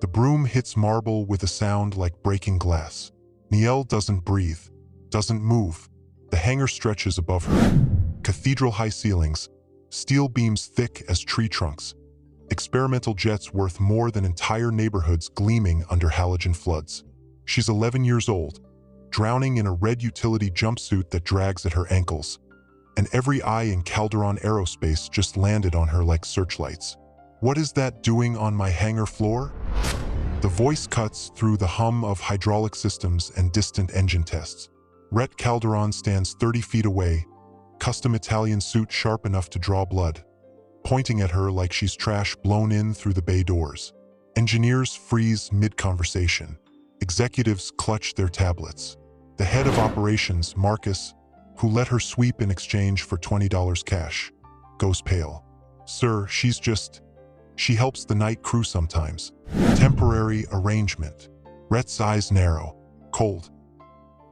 The broom hits marble with a sound like breaking glass. Nielle doesn't breathe, doesn't move. The hangar stretches above her. Cathedral-high ceilings, steel beams thick as tree trunks. Experimental jets worth more than entire neighborhoods gleaming under halogen floods. She's 11 years old, drowning in a red utility jumpsuit that drags at her ankles. And every eye in Calderon Aerospace just landed on her like searchlights. What is that doing on my hangar floor? The voice cuts through the hum of hydraulic systems and distant engine tests. Rhett Calderon stands 30 feet away, custom Italian suit sharp enough to draw blood, pointing at her like she's trash blown in through the bay doors. Engineers freeze mid-conversation. Executives clutch their tablets. The head of operations, Marcus, who let her sweep in exchange for $20 cash, goes pale. Sir, she helps the night crew sometimes. Temporary arrangement. Rhett's eyes narrow, cold,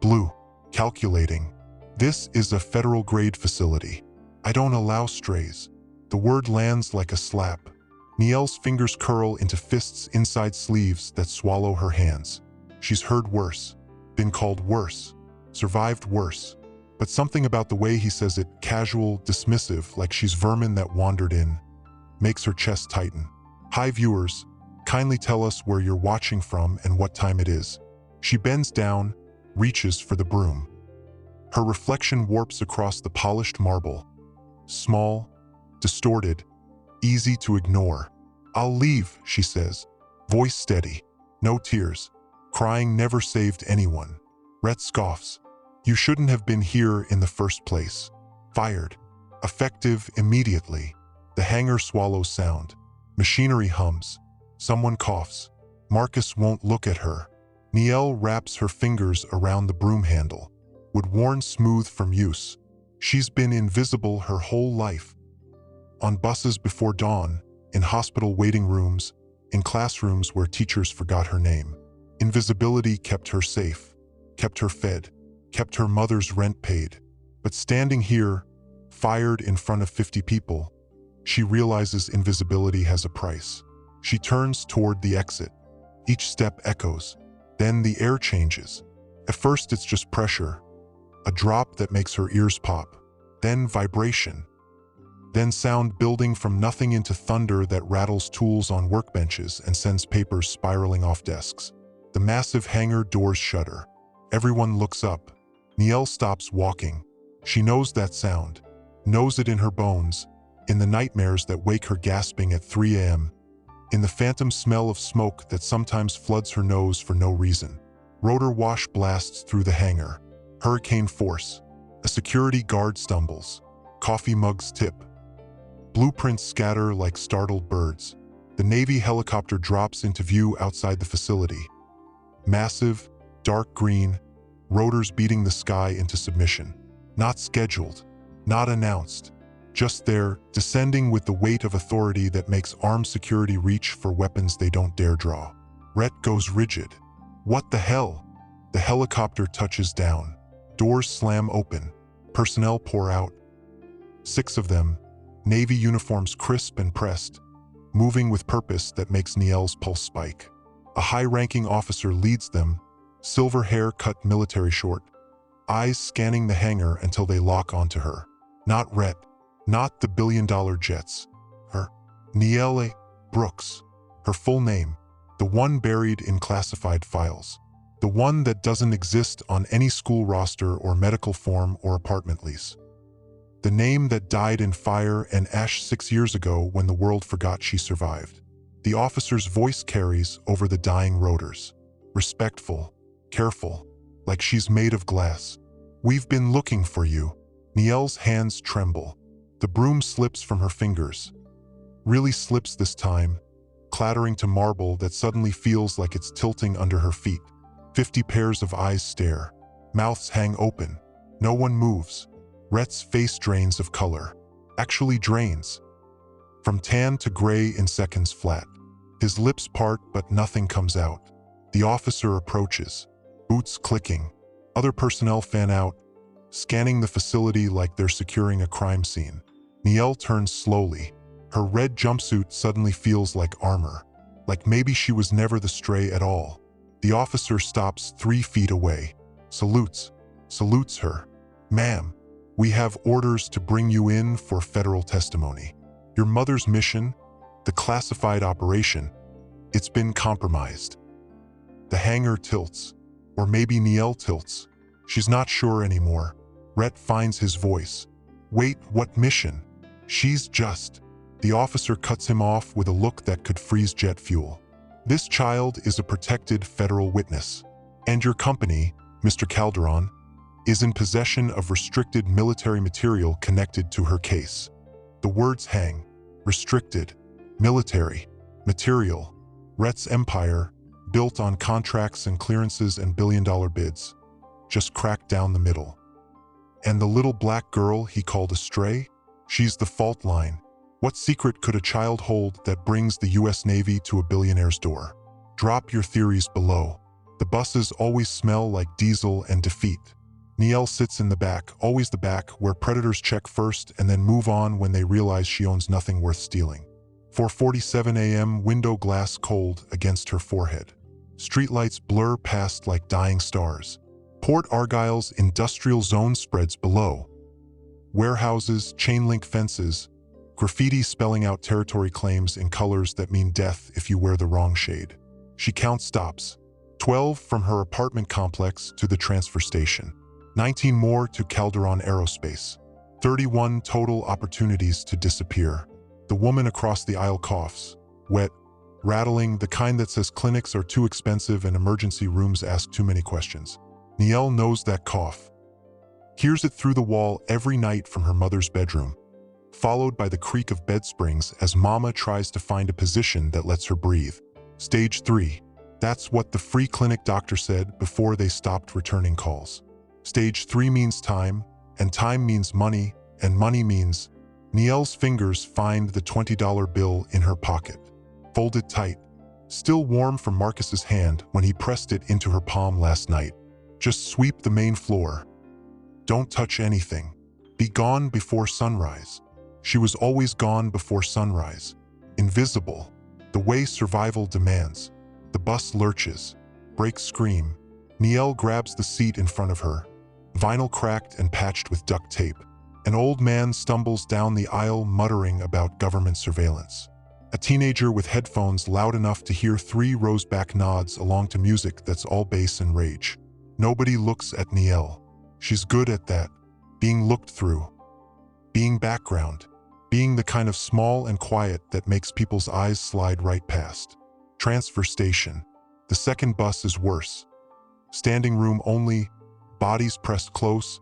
blue, calculating. This is a federal-grade facility. I don't allow strays. The word lands like a slap. Nielle's fingers curl into fists inside sleeves that swallow her hands. She's heard worse, been called worse, survived worse. But something about the way he says it, casual, dismissive, like she's vermin that wandered in, makes her chest tighten. Hi viewers, kindly tell us where you're watching from and what time it is. She bends down, reaches for the broom. Her reflection warps across the polished marble. Small, distorted, easy to ignore. I'll leave, she says, voice steady, no tears. Crying never saved anyone. Rhett scoffs. You shouldn't have been here in the first place. Fired. Effective immediately. The hangar swallows sound. Machinery hums. Someone coughs. Marcus won't look at her. Nielle wraps her fingers around the broom handle. Would worn smooth from use. She's been invisible her whole life. On buses before dawn, in hospital waiting rooms, in classrooms where teachers forgot her name. Invisibility kept her safe, kept her fed, kept her mother's rent paid. But standing here, fired in front of 50 people, she realizes invisibility has a price. She turns toward the exit. Each step echoes. Then the air changes. At first it's just pressure, a drop that makes her ears pop. Then vibration. Then sound building from nothing into thunder that rattles tools on workbenches and sends papers spiraling off desks. The massive hangar doors shudder. Everyone looks up. Nielle stops walking. She knows that sound, knows it in her bones, in the nightmares that wake her gasping at 3 a.m., in the phantom smell of smoke that sometimes floods her nose for no reason. Rotor wash blasts through the hangar. Hurricane force. A security guard stumbles. Coffee mugs tip. Blueprints scatter like startled birds. The Navy helicopter drops into view outside the facility. Massive, dark green, rotors beating the sky into submission. Not scheduled, not announced. Just there, descending with the weight of authority that makes armed security reach for weapons they don't dare draw. Rhett goes rigid. What the hell? The helicopter touches down. Doors slam open. Personnel pour out. 6 of them, Navy uniforms crisp and pressed, moving with purpose that makes Nielle's pulse spike. A high-ranking officer leads them, silver hair cut military short, eyes scanning the hangar until they lock onto her. Not Rhett, not the billion-dollar jets. Her, Nielle Brooks, her full name, the one buried in classified files. The one that doesn't exist on any school roster or medical form or apartment lease. The name that died in fire and ash 6 years ago when the world forgot she survived. The officer's voice carries over the dying rotors. Respectful, careful, like she's made of glass. We've been looking for you. Nielle's hands tremble. The broom slips from her fingers. Really slips this time, clattering to marble that suddenly feels like it's tilting under her feet. 50 pairs of eyes stare. Mouths hang open. No one moves. Rhett's face drains of color. Actually drains. From tan to gray in seconds flat. His lips part but nothing comes out. The officer approaches. Boots clicking. Other personnel fan out, scanning the facility like they're securing a crime scene. Nielle turns slowly. Her red jumpsuit suddenly feels like armor. like maybe she was never the stray at all. The officer stops 3 feet away, salutes her. "Ma'am, we have orders to bring you in for federal testimony. Your mother's mission, the classified operation, it's been compromised." The hanger tilts, or maybe Niel tilts. She's not sure anymore. Rhett finds his voice. "Wait, what mission? She's just..." The officer cuts him off with a look that could freeze jet fuel. "This child is a protected federal witness, and your company, Mr. Calderon, is in possession of restricted military material connected to her case." The words hang. Restricted, military, material. Rhett's empire, built on contracts and clearances and billion-dollar bids, just cracked down the middle. And the little black girl he called a stray? She's the fault line. What secret could a child hold that brings the US Navy to a billionaire's door? Drop your theories below. The buses always smell like diesel and defeat. Niel sits in the back, always the back, where predators check first and then move on when they realize she owns nothing worth stealing. 4:47 a.m., window glass cold against her forehead. Streetlights blur past like dying stars. Port Argyle's industrial zone spreads below. Warehouses, chain-link fences, graffiti spelling out territory claims in colors that mean death if you wear the wrong shade. She counts stops. 12 from her apartment complex to the transfer station. 19 more to Calderon Aerospace. 31 total opportunities to disappear. The woman across the aisle coughs. Wet, rattling, the kind that says clinics are too expensive and emergency rooms ask too many questions. Niel knows that cough. Hears it through the wall every night from her mother's bedroom, followed by the creak of bed springs as Mama tries to find a position that lets her breathe. Stage 3. That's what the free clinic doctor said before they stopped returning calls. Stage 3 means time, and time means money, and money means... Niel's fingers find the $20 bill in her pocket, folded tight, still warm from Marcus's hand when he pressed it into her palm last night. "Just sweep the main floor. Don't touch anything. Be gone before sunrise." She was always gone before sunrise. Invisible, the way survival demands. The bus lurches. Brakes scream. Niel grabs the seat in front of her. Vinyl cracked and patched with duct tape. An old man stumbles down the aisle muttering about government surveillance. A teenager with headphones loud enough to hear 3 rows back nods along to music that's all bass and rage. Nobody looks at Niel. She's good at that. Being looked through. Being background. Being the kind of small and quiet that makes people's eyes slide right past. Transfer station. The second bus is worse. Standing room only, bodies pressed close,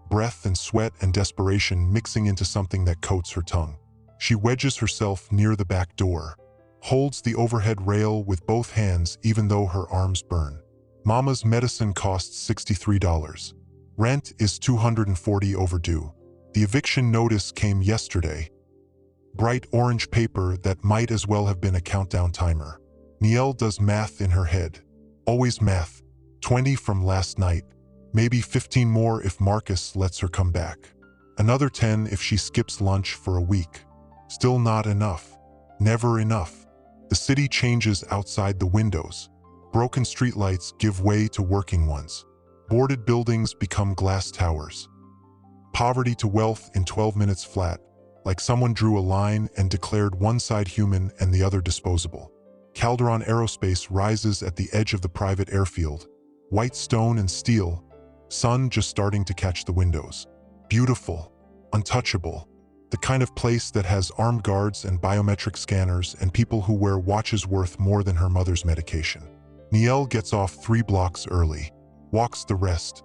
breath and sweat and desperation mixing into something that coats her tongue. She wedges herself near the back door, holds the overhead rail with both hands even though her arms burn. Mama's medicine costs $63. Rent is $240 overdue. The eviction notice came yesterday. Bright orange paper that might as well have been a countdown timer. Niel does math in her head. Always math. 20 from last night. Maybe 15 more if Marcus lets her come back. Another 10 if she skips lunch for a week. Still not enough. Never enough. The city changes outside the windows. Broken streetlights give way to working ones. Boarded buildings become glass towers. Poverty to wealth in 12 minutes flat, like someone drew a line and declared one side human and the other disposable. Calderon Aerospace rises at the edge of the private airfield. White stone and steel, sun just starting to catch the windows. Beautiful, untouchable, the kind of place that has armed guards and biometric scanners and people who wear watches worth more than her mother's medication. Niel gets off 3 blocks early, walks the rest.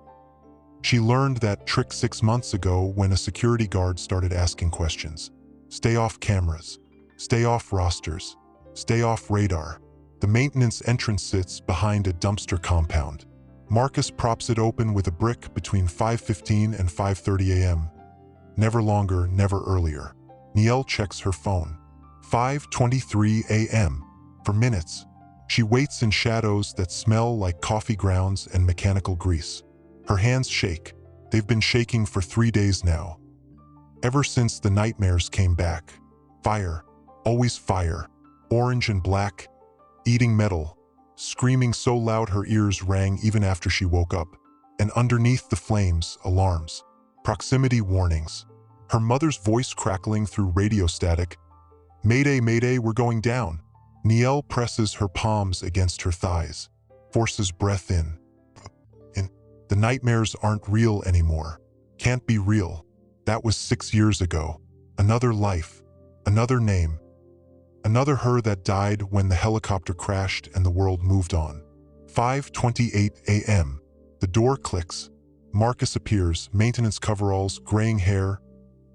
She learned that trick 6 months ago when a security guard started asking questions. Stay off cameras, stay off rosters, stay off radar. The maintenance entrance sits behind a dumpster compound. Marcus props it open with a brick between 5:15 and 5:30 a.m. Never longer, never earlier. Niel checks her phone. 5:23 a.m. For minutes. She waits in shadows that smell like coffee grounds and mechanical grease. Her hands shake. They've been shaking for 3 days now. Ever since the nightmares came back. Fire. Always fire. Orange and black. eating metal, screaming so loud her ears rang even after she woke up. And underneath the flames, alarms, proximity warnings. Her mother's voice crackling through radio static. Mayday, mayday, we're going down. Niel presses her palms against her thighs, forces breath in. The nightmares aren't real anymore. Can't be real. That was 6 years ago. Another life, another name, another her that died when the helicopter crashed and the world moved on. 5:28 a.m. The door clicks. Marcus appears, maintenance coveralls, graying hair,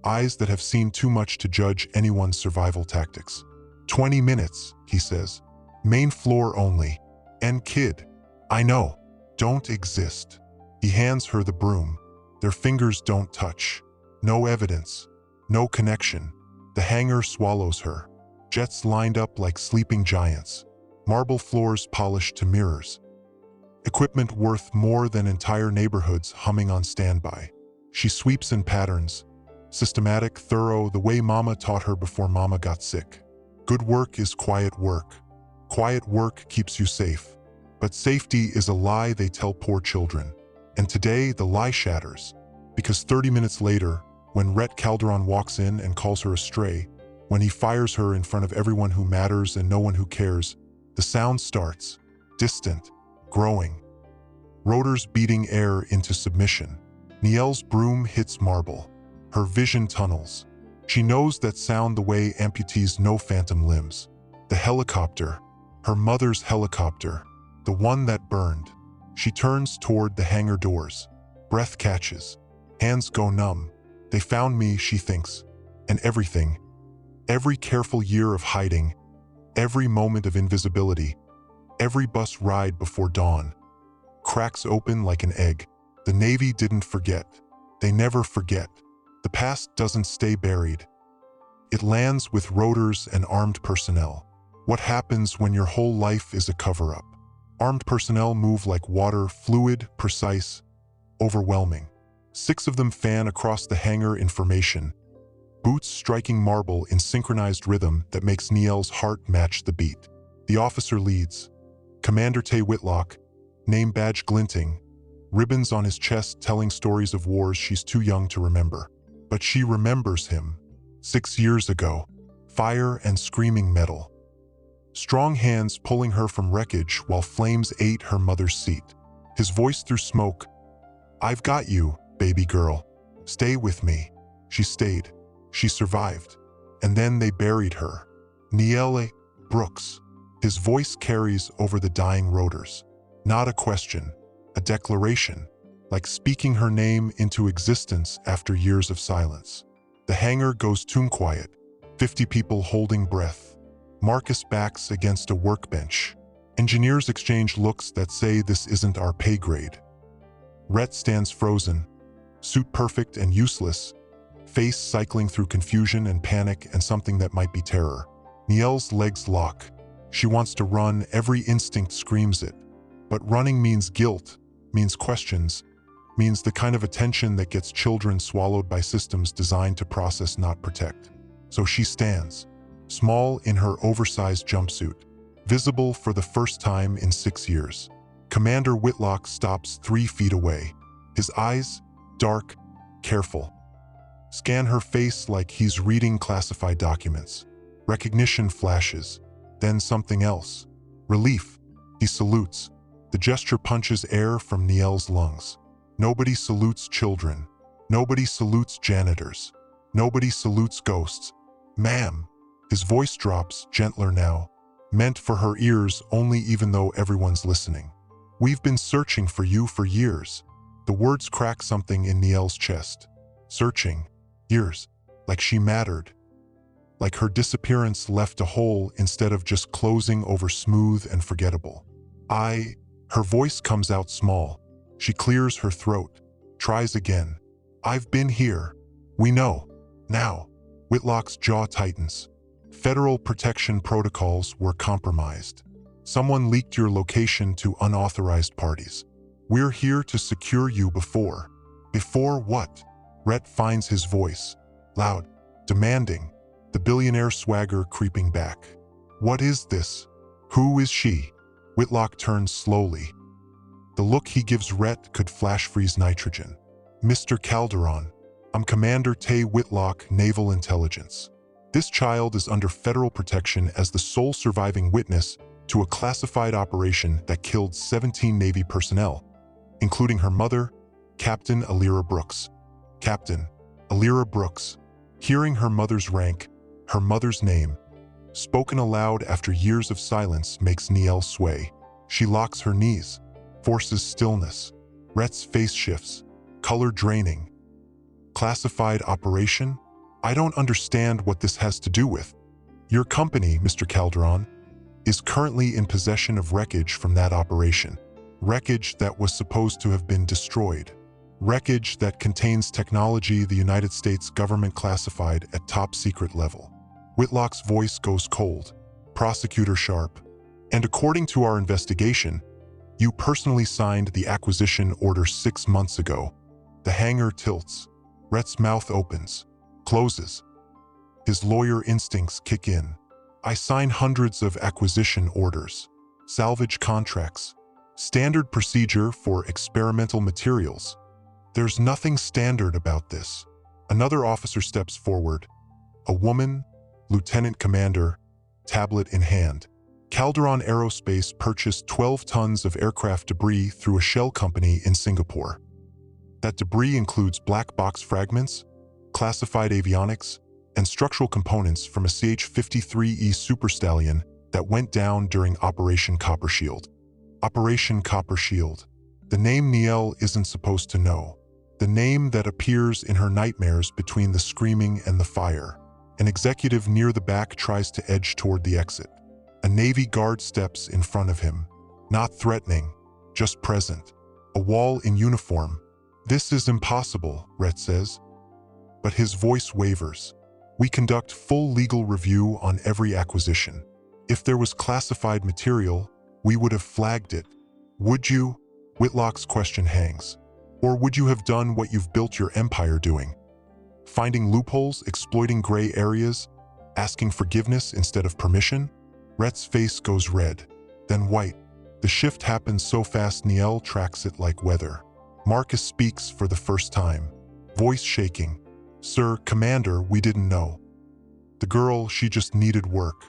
eyes that have seen too much to judge anyone's survival tactics. 20 minutes, he says. Main floor only. And kid. I know. Don't exist. He hands her the broom. Their fingers don't touch. No evidence. No connection. The hangar swallows her. Jets lined up like sleeping giants. Marble floors polished to mirrors. Equipment worth more than entire neighborhoods humming on standby. She sweeps in patterns. Systematic, thorough, the way Mama taught her before Mama got sick. Good work is quiet work. Quiet work keeps you safe. But safety is a lie they tell poor children. And today, the lie shatters. Because 30 minutes later, when Rhett Calderon walks in and calls her a stray, when he fires her in front of everyone who matters and no one who cares, the sound starts. Distant. Growing. Rotors beating air into submission. Niel's broom hits marble. Her vision tunnels. She knows that sound the way amputees know phantom limbs. The helicopter. Her mother's helicopter. The one that burned. She turns toward the hangar doors. Breath catches. Hands go numb. They found me, she thinks. And everything. Every careful year of hiding. Every moment of invisibility. Every bus ride before dawn. Cracks open like an egg. The Navy didn't forget. They never forget. The past doesn't stay buried. It lands with rotors and armed personnel. What happens when your whole life is a cover-up? Armed personnel move like water, fluid, precise, overwhelming. 6 of them fan across the hangar in formation, boots striking marble in synchronized rhythm that makes Niel's heart match the beat. The officer leads. Commander Tay Whitlock, name badge glinting, ribbons on his chest telling stories of wars she's too young to remember. But she remembers him. 6 years ago. Fire and screaming metal. Strong hands pulling her from wreckage while flames ate her mother's seat. His voice through smoke. I've got you, baby girl. Stay with me. She stayed. She survived. And then they buried her. Niele Brooks. His voice carries over the dying rotors. Not a question, a declaration, like speaking her name into existence after years of silence. The hangar goes tomb quiet, 50 people holding breath. Marcus backs against a workbench. Engineers exchange looks that say this isn't our pay grade. Rhett stands frozen, suit perfect and useless, face cycling through confusion and panic and something that might be terror. Niel's legs lock. She wants to run, every instinct screams it. But running means guilt, means questions, means the kind of attention that gets children swallowed by systems designed to process, not protect. So she stands, small in her oversized jumpsuit, visible for the first time in 6 years. Commander Whitlock stops 3 feet away. His eyes, dark, careful. Scan her face like he's reading classified documents. Recognition flashes, then something else. Relief. He salutes. The gesture punches air from Niel's lungs. Nobody salutes children. Nobody salutes janitors. Nobody salutes ghosts. Ma'am. His voice drops, gentler now, meant for her ears only even though everyone's listening. We've been searching for you for years. The words crack something in Niel's chest. Searching. Years. Like she mattered. Like her disappearance left a hole instead of just closing over smooth and forgettable. Her voice comes out small. She clears her throat. Tries again. I've been here. We know. Now. Whitlock's jaw tightens. Federal protection protocols were compromised. Someone leaked your location to unauthorized parties. We're here to secure you before. Before what? Rhett finds his voice. Loud. Demanding. The billionaire swagger creeping back. What is this? Who is she? Whitlock turns slowly. The look he gives Rhett could flash freeze nitrogen. Mr. Calderon, I'm Commander Tay Whitlock, Naval Intelligence. This child is under federal protection as the sole surviving witness to a classified operation that killed 17 Navy personnel, including her mother, Captain Alira Brooks. Captain Alira Brooks. Hearing her mother's rank, her mother's name, spoken aloud after years of silence makes Niel sway. She locks her knees, forces stillness. Rhett's face shifts, color draining. Classified operation? I don't understand what this has to do with. Your company, Mr. Calderon, is currently in possession of wreckage from that operation. Wreckage that was supposed to have been destroyed. Wreckage that contains technology the United States government classified at top secret level. Whitlock's voice goes cold, prosecutor sharp. And according to our investigation, you personally signed the acquisition order 6 months ago. The hangar tilts. Rhett's mouth opens, closes. His lawyer instincts kick in. I sign hundreds of acquisition orders, salvage contracts, standard procedure for experimental materials. There's nothing standard about this. Another officer steps forward. A woman, Lieutenant Commander, tablet in hand. Calderon Aerospace purchased 12 tons of aircraft debris through a shell company in Singapore. That debris includes black box fragments, classified avionics, and structural components from a CH-53E Super Stallion that went down during Operation Copper Shield. Operation Copper Shield. The name Niel isn't supposed to know. The name that appears in her nightmares between the screaming and the fire. An executive near the back tries to edge toward the exit. A Navy guard steps in front of him. Not threatening, just present. A wall in uniform. This is impossible, Rhett says. But his voice wavers. We conduct full legal review on every acquisition. If there was classified material, we would have flagged it. Would you? Whitlock's question hangs. Or would you have done what you've built your empire doing? Finding loopholes, exploiting gray areas, asking forgiveness instead of permission? Rhett's face goes red, then white. The shift happens so fast Niel tracks it like weather. Marcus speaks for the first time, voice shaking. Sir, Commander, we didn't know. The girl, she just needed work.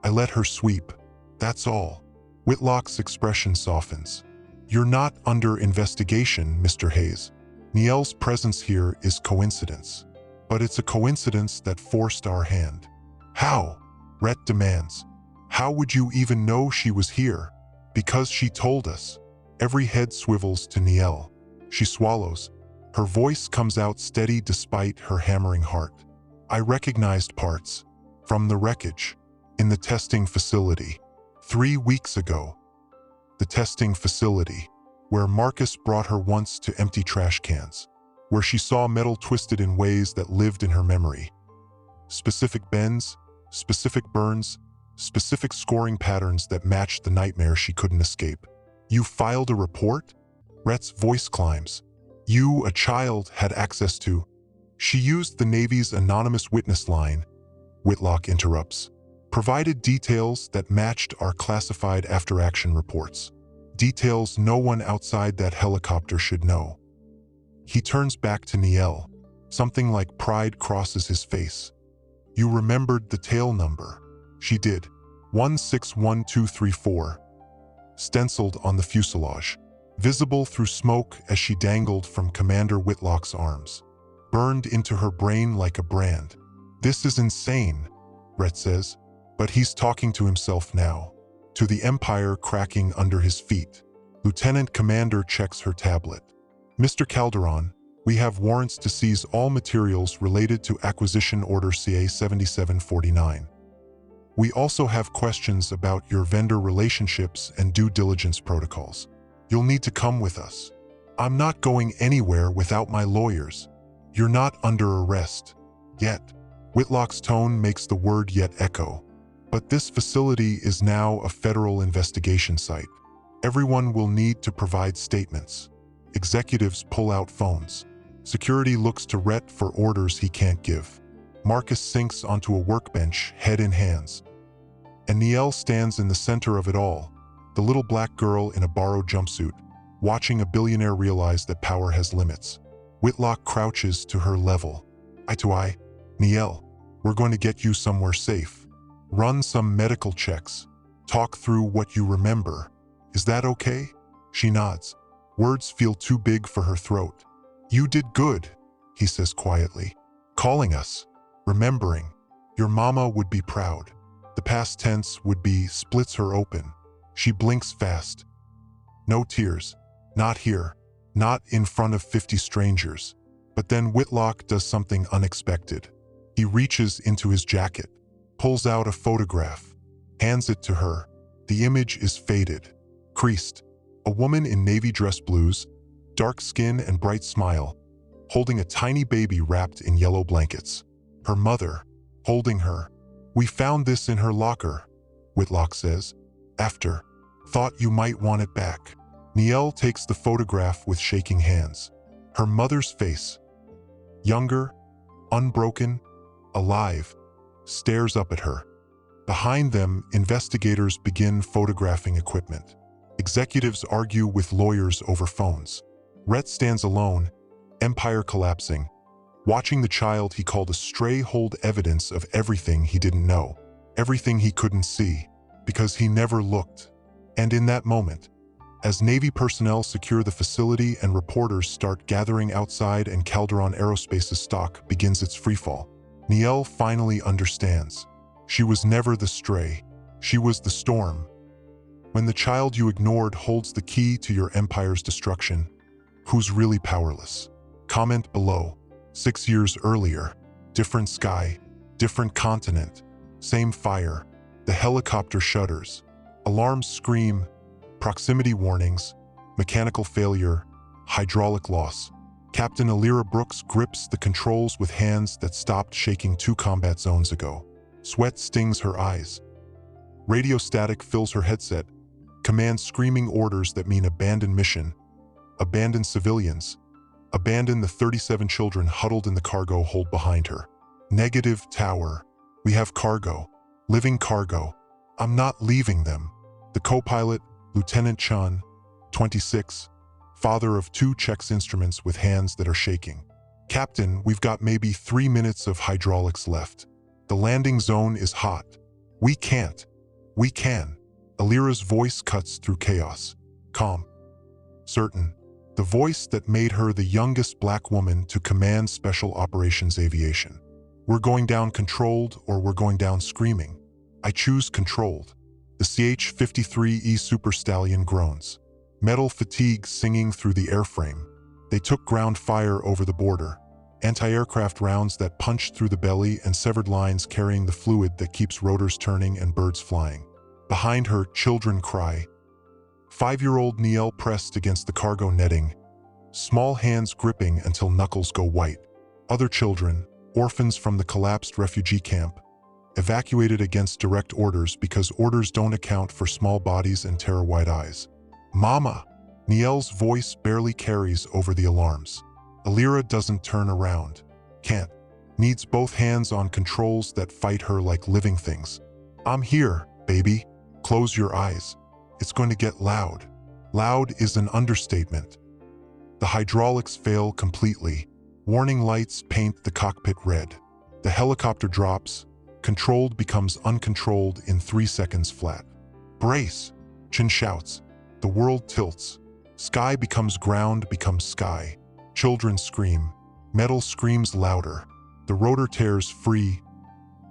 I let her sweep. That's all. Whitlock's expression softens. You're not under investigation, Mr. Hayes. Niel's presence here is coincidence. But it's a coincidence that forced our hand. How? Rhett demands. How would you even know she was here? Because she told us. Every head swivels to Niel. She swallows. Her voice comes out steady despite her hammering heart. I recognized parts. From the wreckage. In the testing facility. 3 weeks ago. The testing facility. Where Marcus brought her once to empty trash cans. Where she saw metal twisted in ways that lived in her memory. Specific bends, specific burns, specific scoring patterns that matched the nightmare she couldn't escape. You filed a report? Rhett's voice climbs. You, a child, had access to. She used the Navy's anonymous witness line. Whitlock interrupts. Provided details that matched our classified after-action reports. Details no one outside that helicopter should know. He turns back to Niel. Something like pride crosses his face. You remembered the tail number. She did. 161234. Stenciled on the fuselage. Visible through smoke as she dangled from Commander Whitlock's arms. Burned into her brain like a brand. This is insane, Rhett says. But he's talking to himself now. To the Empire cracking under his feet. Lieutenant Commander checks her tablet. Mr. Calderon, we have warrants to seize all materials related to Acquisition Order CA 7749. We also have questions about your vendor relationships and due diligence protocols. You'll need to come with us. I'm not going anywhere without my lawyers. You're not under arrest. Yet. Whitlock's tone makes the word yet echo. But this facility is now a federal investigation site. Everyone will need to provide statements. Executives pull out phones. Security looks to Rhett for orders he can't give. Marcus sinks onto a workbench, head in hands. And Niel stands in the center of it all, the little black girl in a borrowed jumpsuit, watching a billionaire realize that power has limits. Whitlock crouches to her level. Eye to eye. Niel, we're going to get you somewhere safe. Run some medical checks. Talk through what you remember. Is that okay? She nods. Words feel too big for her throat. You did good, he says quietly. Calling us. Remembering. Your mama would be proud. The past tense would be splits her open. She blinks fast. No tears. Not here. Not in front of 50 strangers. But then Whitlock does something unexpected. He reaches into his jacket, pulls out a photograph, hands it to her. The image is faded, creased. A woman in navy dress blues, dark skin and bright smile, holding a tiny baby wrapped in yellow blankets. Her mother, holding her. We found this in her locker, Whitlock says. After. Thought you might want it back. Niel takes the photograph with shaking hands. Her mother's face, younger, unbroken, alive, stares up at her. Behind them, investigators begin photographing equipment. Executives argue with lawyers over phones. Rhett stands alone, empire collapsing, watching the child he called a stray hold evidence of everything he didn't know, everything he couldn't see, because he never looked. And in that moment, as Navy personnel secure the facility and reporters start gathering outside and Calderon Aerospace's stock begins its freefall, Niel finally understands. She was never the stray. She was the storm. When the child you ignored holds the key to your empire's destruction, who's really powerless? Comment below. 6 years earlier, different sky, different continent, same fire. The helicopter shudders. Alarms scream. Proximity warnings, mechanical failure, hydraulic loss. Captain Alira Brooks grips the controls with hands that stopped shaking 2 combat zones ago. Sweat stings her eyes. Radio static fills her headset. Command screaming orders that mean abandon mission, abandon civilians, abandon the 37 children huddled in the cargo hold behind her. Negative tower. We have cargo. Living cargo. I'm not leaving them. The co-pilot, Lieutenant Chun, 26, father of 2, checks instruments with hands that are shaking. Captain, we've got maybe 3 minutes of hydraulics left. The landing zone is hot. We can't. We can. Alira's voice cuts through chaos. Calm. Certain. The voice that made her the youngest black woman to command Special Operations Aviation. We're going down controlled or we're going down screaming. I choose controlled. The CH-53E Super Stallion groans. Metal fatigue singing through the airframe. They took ground fire over the border. Anti-aircraft rounds that punched through the belly and severed lines carrying the fluid that keeps rotors turning and birds flying. Behind her, children cry. 5-year-old Niel pressed against the cargo netting, small hands gripping until knuckles go white. Other children, orphans from the collapsed refugee camp, evacuated against direct orders because orders don't account for small bodies and terror-wide eyes. Mama! Niel's voice barely carries over the alarms. Alira doesn't turn around. Can't. Needs both hands on controls that fight her like living things. I'm here, baby. Close your eyes. It's going to get loud. Loud is an understatement. The hydraulics fail completely. Warning lights paint the cockpit red. The helicopter drops. Controlled becomes uncontrolled in 3 seconds flat. Brace! Chin shouts. The world tilts. Sky becomes ground, becomes sky. Children scream. Metal screams louder. The rotor tears free.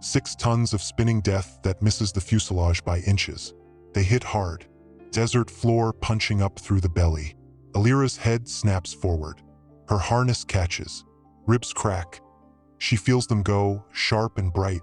6 tons of spinning death that misses the fuselage by inches. They hit hard. Desert floor punching up through the belly. Alira's head snaps forward. Her harness catches. Ribs crack. She feels them go, sharp and bright.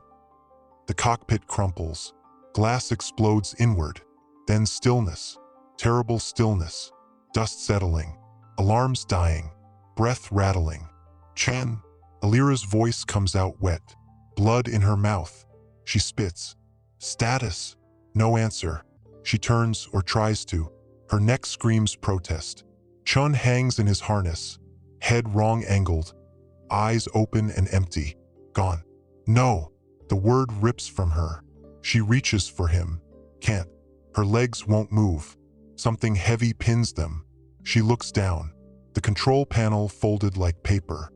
The cockpit crumples. Glass explodes inward. Then stillness. Terrible stillness. Dust settling. Alarms dying. Breath rattling. Chan. Alira's voice comes out wet. Blood in her mouth. She spits. Status. No answer. She turns or tries to. Her neck screams protest. Chun hangs in his harness. Head wrong angled. Eyes open and empty. Gone. No. The word rips from her. She reaches for him. Can't. Her legs won't move. Something heavy pins them. She looks down. The control panel folded like paper.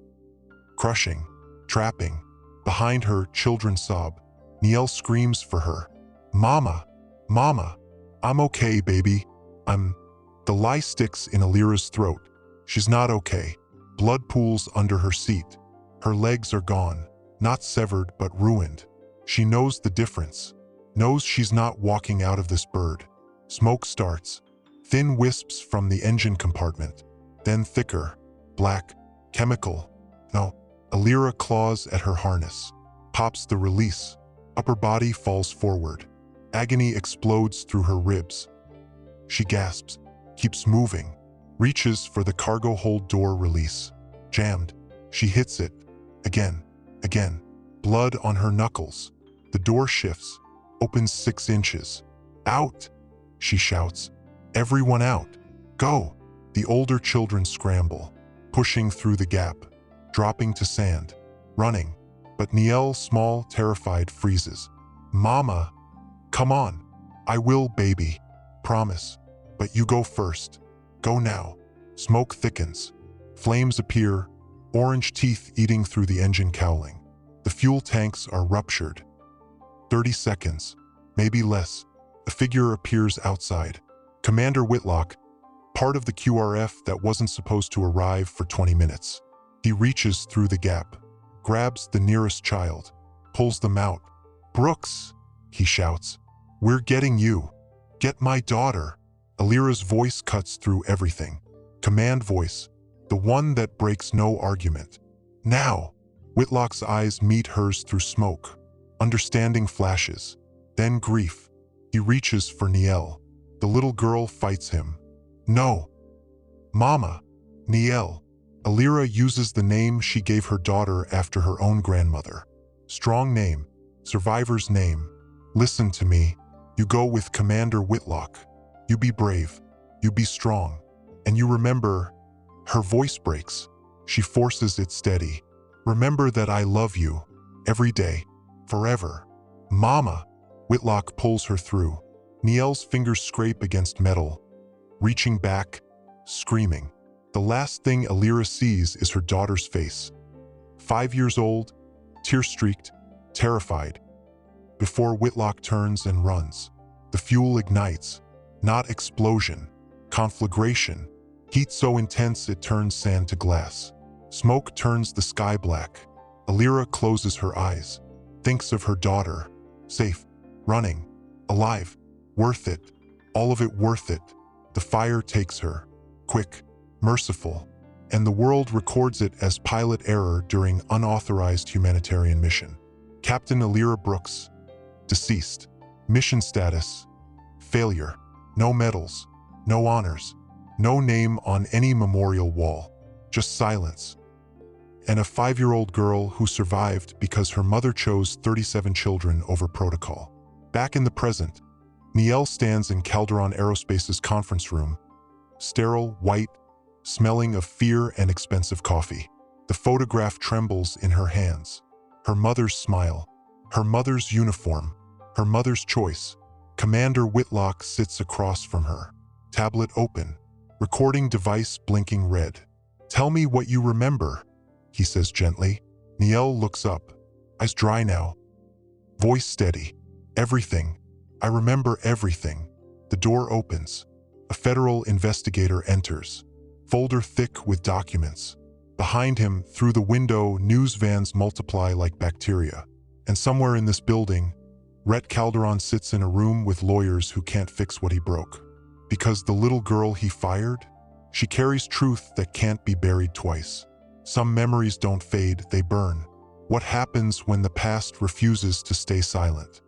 Crushing. Trapping. Behind her, children sob. Niel screams for her. Mama! Mama! I'm okay, baby. The lie sticks in Alira's throat. She's not okay. Blood pools under her seat. Her legs are gone. Not severed, but ruined. She knows the difference. Knows she's not walking out of this bird. Smoke starts. Thin wisps from the engine compartment. Then thicker. Black. Chemical. No. Alira claws at her harness. Pops the release. Upper body falls forward. Agony explodes through her ribs. She gasps. Keeps moving. Reaches for the cargo hold door release. Jammed. She hits it. Again. Again. Blood on her knuckles. The door shifts. Opens 6 inches. Out! She shouts. Everyone out. Go! The older children scramble. Pushing through the gap. Dropping to sand. Running. But Niel, small, terrified, freezes. Mama! Come on. I will, baby. Promise. But you go first. Go now. Smoke thickens. Flames appear. Orange teeth eating through the engine cowling. The fuel tanks are ruptured. 30 seconds. Maybe less. A figure appears outside. Commander Whitlock, part of the QRF that wasn't supposed to arrive for 20 minutes. He reaches through the gap. Grabs the nearest child. Pulls them out. Brooks! He shouts. We're getting you. Get my daughter. Alira's voice cuts through everything. Command voice. The one that breaks no argument. Now! Whitlock's eyes meet hers through smoke. Understanding flashes. Then grief. He reaches for Niel. The little girl fights him. No. Mama. Niel. Alira uses the name she gave her daughter after her own grandmother. Strong name. Survivor's name. Listen to me. You go with Commander Whitlock. You be brave. You be strong. And you remember... Her voice breaks. She forces it steady. Remember that I love you. Every day. Forever. Mama! Whitlock pulls her through. Niel's fingers scrape against metal. Reaching back. Screaming. The last thing Alira sees is her daughter's face. 5 years old. Tear-streaked. Terrified. Before Whitlock turns and runs. The fuel ignites. Not explosion. Conflagration. Heat so intense it turns sand to glass. Smoke turns the sky black. Alira closes her eyes. Thinks of her daughter. Safe. Running. Alive. Worth it. All of it worth it. The fire takes her. Quick. Merciful. And the world records it as pilot error during unauthorized humanitarian mission. Captain Alira Brooks. Deceased. Mission status. Failure. No medals. No honors. No name on any memorial wall. Just silence. And a 5-year-old girl who survived because her mother chose 37 children over protocol. Back in the present, Niel stands in Calderon Aerospace's conference room. Sterile, white, smelling of fear and expensive coffee. The photograph trembles in her hands. Her mother's smile. Her mother's uniform. Her mother's choice. Commander Whitlock sits across from her. Tablet open. Recording device blinking red. Tell me what you remember, he says gently. Niel looks up. Eyes dry now. Voice steady. Everything. I remember everything. The door opens. A federal investigator enters. Folder thick with documents. Behind him, through the window, news vans multiply like bacteria. And somewhere in this building, Rhett Calderon sits in a room with lawyers who can't fix what he broke. Because the little girl he fired? She carries truth that can't be buried twice. Some memories don't fade, they burn. What happens when the past refuses to stay silent?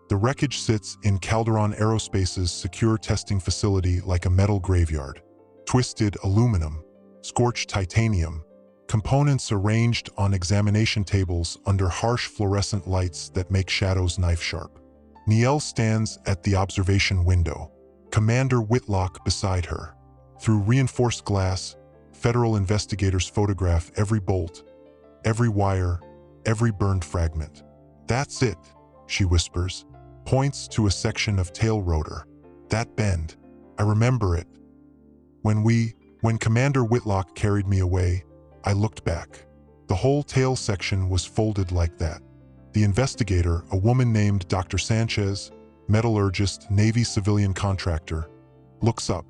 The wreckage sits in Calderon Aerospace's secure testing facility like a metal graveyard. Twisted aluminum, scorched titanium, components arranged on examination tables under harsh fluorescent lights that make shadows knife-sharp. Niel stands at the observation window. Commander Whitlock beside her. Through reinforced glass, federal investigators photograph every bolt, every wire, every burned fragment. That's it, she whispers. Points to a section of tail rotor. That bend. I remember it. When Commander Whitlock carried me away, I looked back. The whole tail section was folded like that. The investigator, a woman named Dr. Sanchez, metallurgist, Navy civilian contractor, looks up,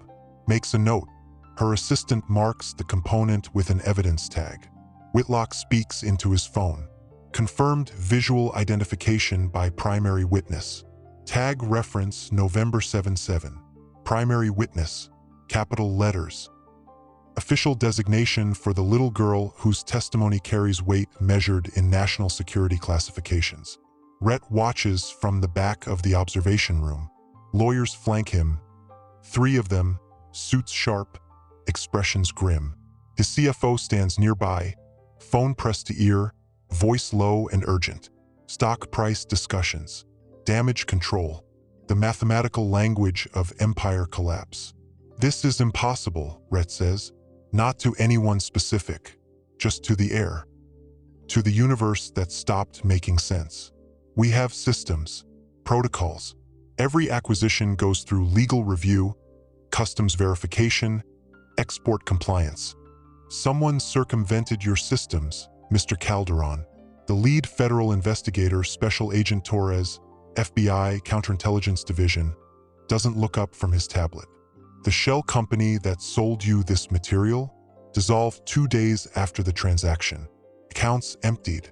makes a note. Her assistant marks the component with an evidence tag. Whitlock speaks into his phone. Confirmed visual identification by primary witness. Tag reference November 7/7. Primary witness, capital letters. Official designation for the little girl whose testimony carries weight measured in national security classifications. Rhett watches from the back of the observation room. Lawyers flank him. 3 of them, suits sharp, expressions grim. His CFO stands nearby, phone pressed to ear, voice low and urgent. Stock price discussions. Damage control. The mathematical language of empire collapse. This is impossible, Rhett says. Not to anyone specific, just to the air. To the universe that stopped making sense. We have systems, protocols. Every acquisition goes through legal review, customs verification, export compliance. Someone circumvented your systems, Mr. Calderon. The lead federal investigator, Special Agent Torres, FBI Counterintelligence Division, doesn't look up from his tablet. The shell company that sold you this material dissolved 2 days after the transaction. Accounts emptied.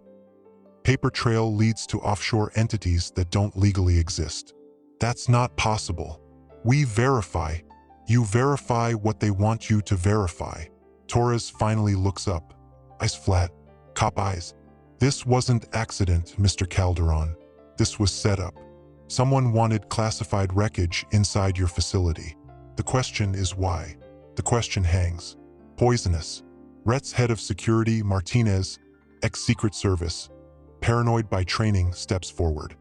Paper trail leads to offshore entities that don't legally exist. That's not possible. We verify. You verify what they want you to verify. Torres finally looks up. Eyes flat. Cop eyes. This wasn't accident, Mr. Calderon. This was set up. Someone wanted classified wreckage inside your facility. The question is why. The question hangs. Poisonous. Rhett's head of security, Martinez, ex-Secret Service, paranoid by training, steps forward.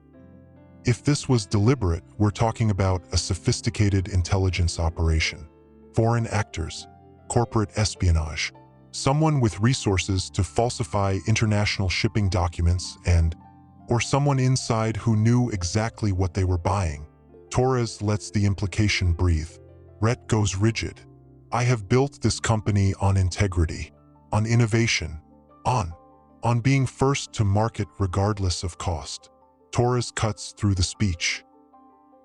If this was deliberate, we're talking about a sophisticated intelligence operation. Foreign actors, corporate espionage, someone with resources to falsify international shipping documents or someone inside who knew exactly what they were buying. Torres lets the implication breathe. Rhett goes rigid. I have built this company on integrity, on innovation, on being first to market regardless of cost. Torres cuts through the speech.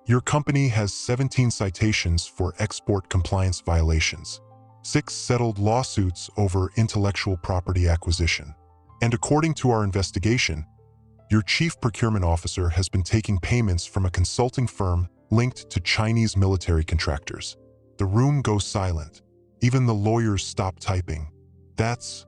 Your company has 17 citations for export compliance violations, 6 settled lawsuits over intellectual property acquisition. And according to our investigation, your chief procurement officer has been taking payments from a consulting firm linked to Chinese military contractors. The room goes silent. Even the lawyers stop typing. That's...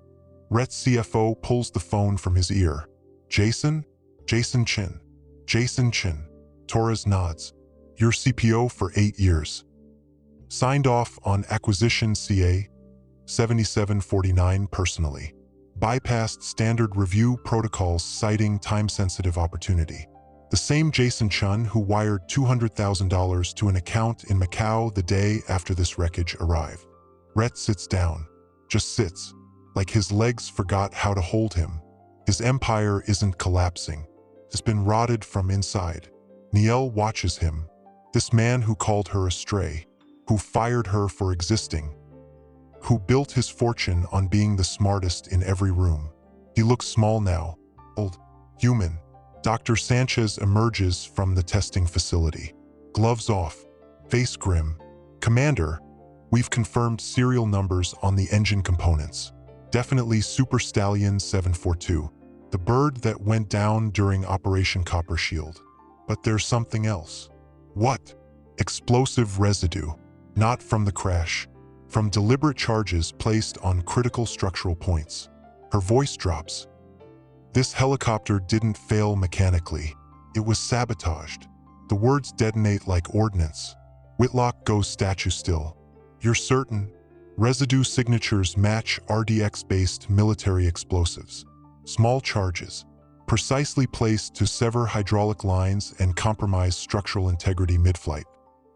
Rhett's CFO pulls the phone from his ear. Jason? Jason Chin. Jason Chin. Torres nods. Your CPO for 8 years. Signed off on acquisition CA 7749 personally. Bypassed standard review protocols citing time-sensitive opportunity. The same Jason Chun who wired $200,000 to an account in Macau the day after this wreckage arrived. Rhett sits down. Just sits. Like his legs forgot how to hold him. His empire isn't collapsing. It's been rotted from inside. Niel watches him. This man who called her a stray, who fired her for existing, who built his fortune on being the smartest in every room. He looks small now, old, human. Dr. Sanchez emerges from the testing facility. Gloves off, face grim. Commander, we've confirmed serial numbers on the engine components. Definitely Super Stallion 742, the bird that went down during Operation Copper Shield. But there's something else. What? Explosive residue. Not from the crash. From deliberate charges placed on critical structural points. Her voice drops. This helicopter didn't fail mechanically. It was sabotaged. The words detonate like ordnance. Whitlock goes statue still. You're certain? Residue signatures match RDX-based military explosives. Small charges, precisely placed to sever hydraulic lines and compromise structural integrity mid-flight.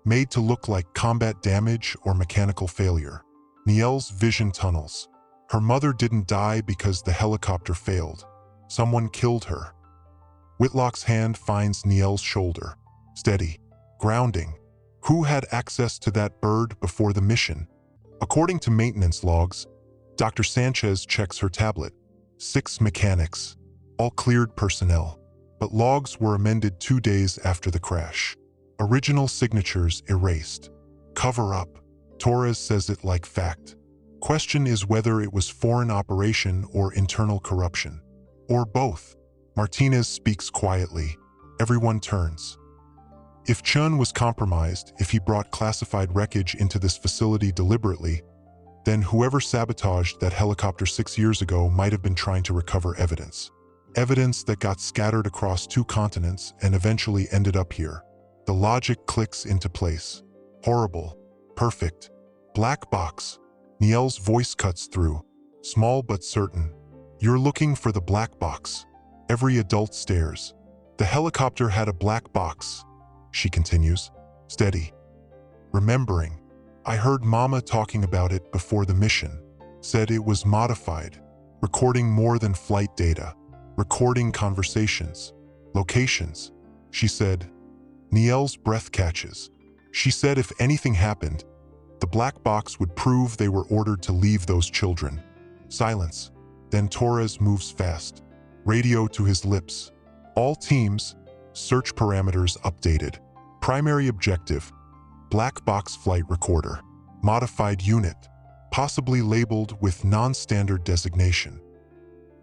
Made to look like combat damage or mechanical failure. Niel's vision tunnels. Her mother didn't die because the helicopter failed. Someone killed her. Whitlock's hand finds Niel's shoulder. steady, grounding. Who had access to that bird before the mission? According to maintenance logs, Dr. Sanchez checks her tablet. 6 mechanics, all cleared personnel. But logs were amended 2 days after the crash. Original signatures erased. Cover up. Torres says it like fact. Question is whether it was foreign operation or internal corruption. Or both. Martinez speaks quietly. Everyone turns. If Chun was compromised, if he brought classified wreckage into this facility deliberately, then whoever sabotaged that helicopter 6 years ago might have been trying to recover evidence. Evidence that got scattered across 2 continents and eventually ended up here. The logic clicks into place. Horrible. Perfect. Black box. Nielle's voice cuts through. Small but certain. You're looking for the black box. Every adult stares. The helicopter had a black box, she continues, steady. Remembering. I heard Mama talking about it before the mission. Said it was modified. Recording more than flight data. Recording conversations. Locations. She said. Nielle's breath catches. She said if anything happened, the black box would prove they were ordered to leave those children. Silence. Then Torres moves fast. Radio to his lips. All teams. Search parameters updated. Primary objective. Black box flight recorder. Modified unit. Possibly labeled with non-standard designation.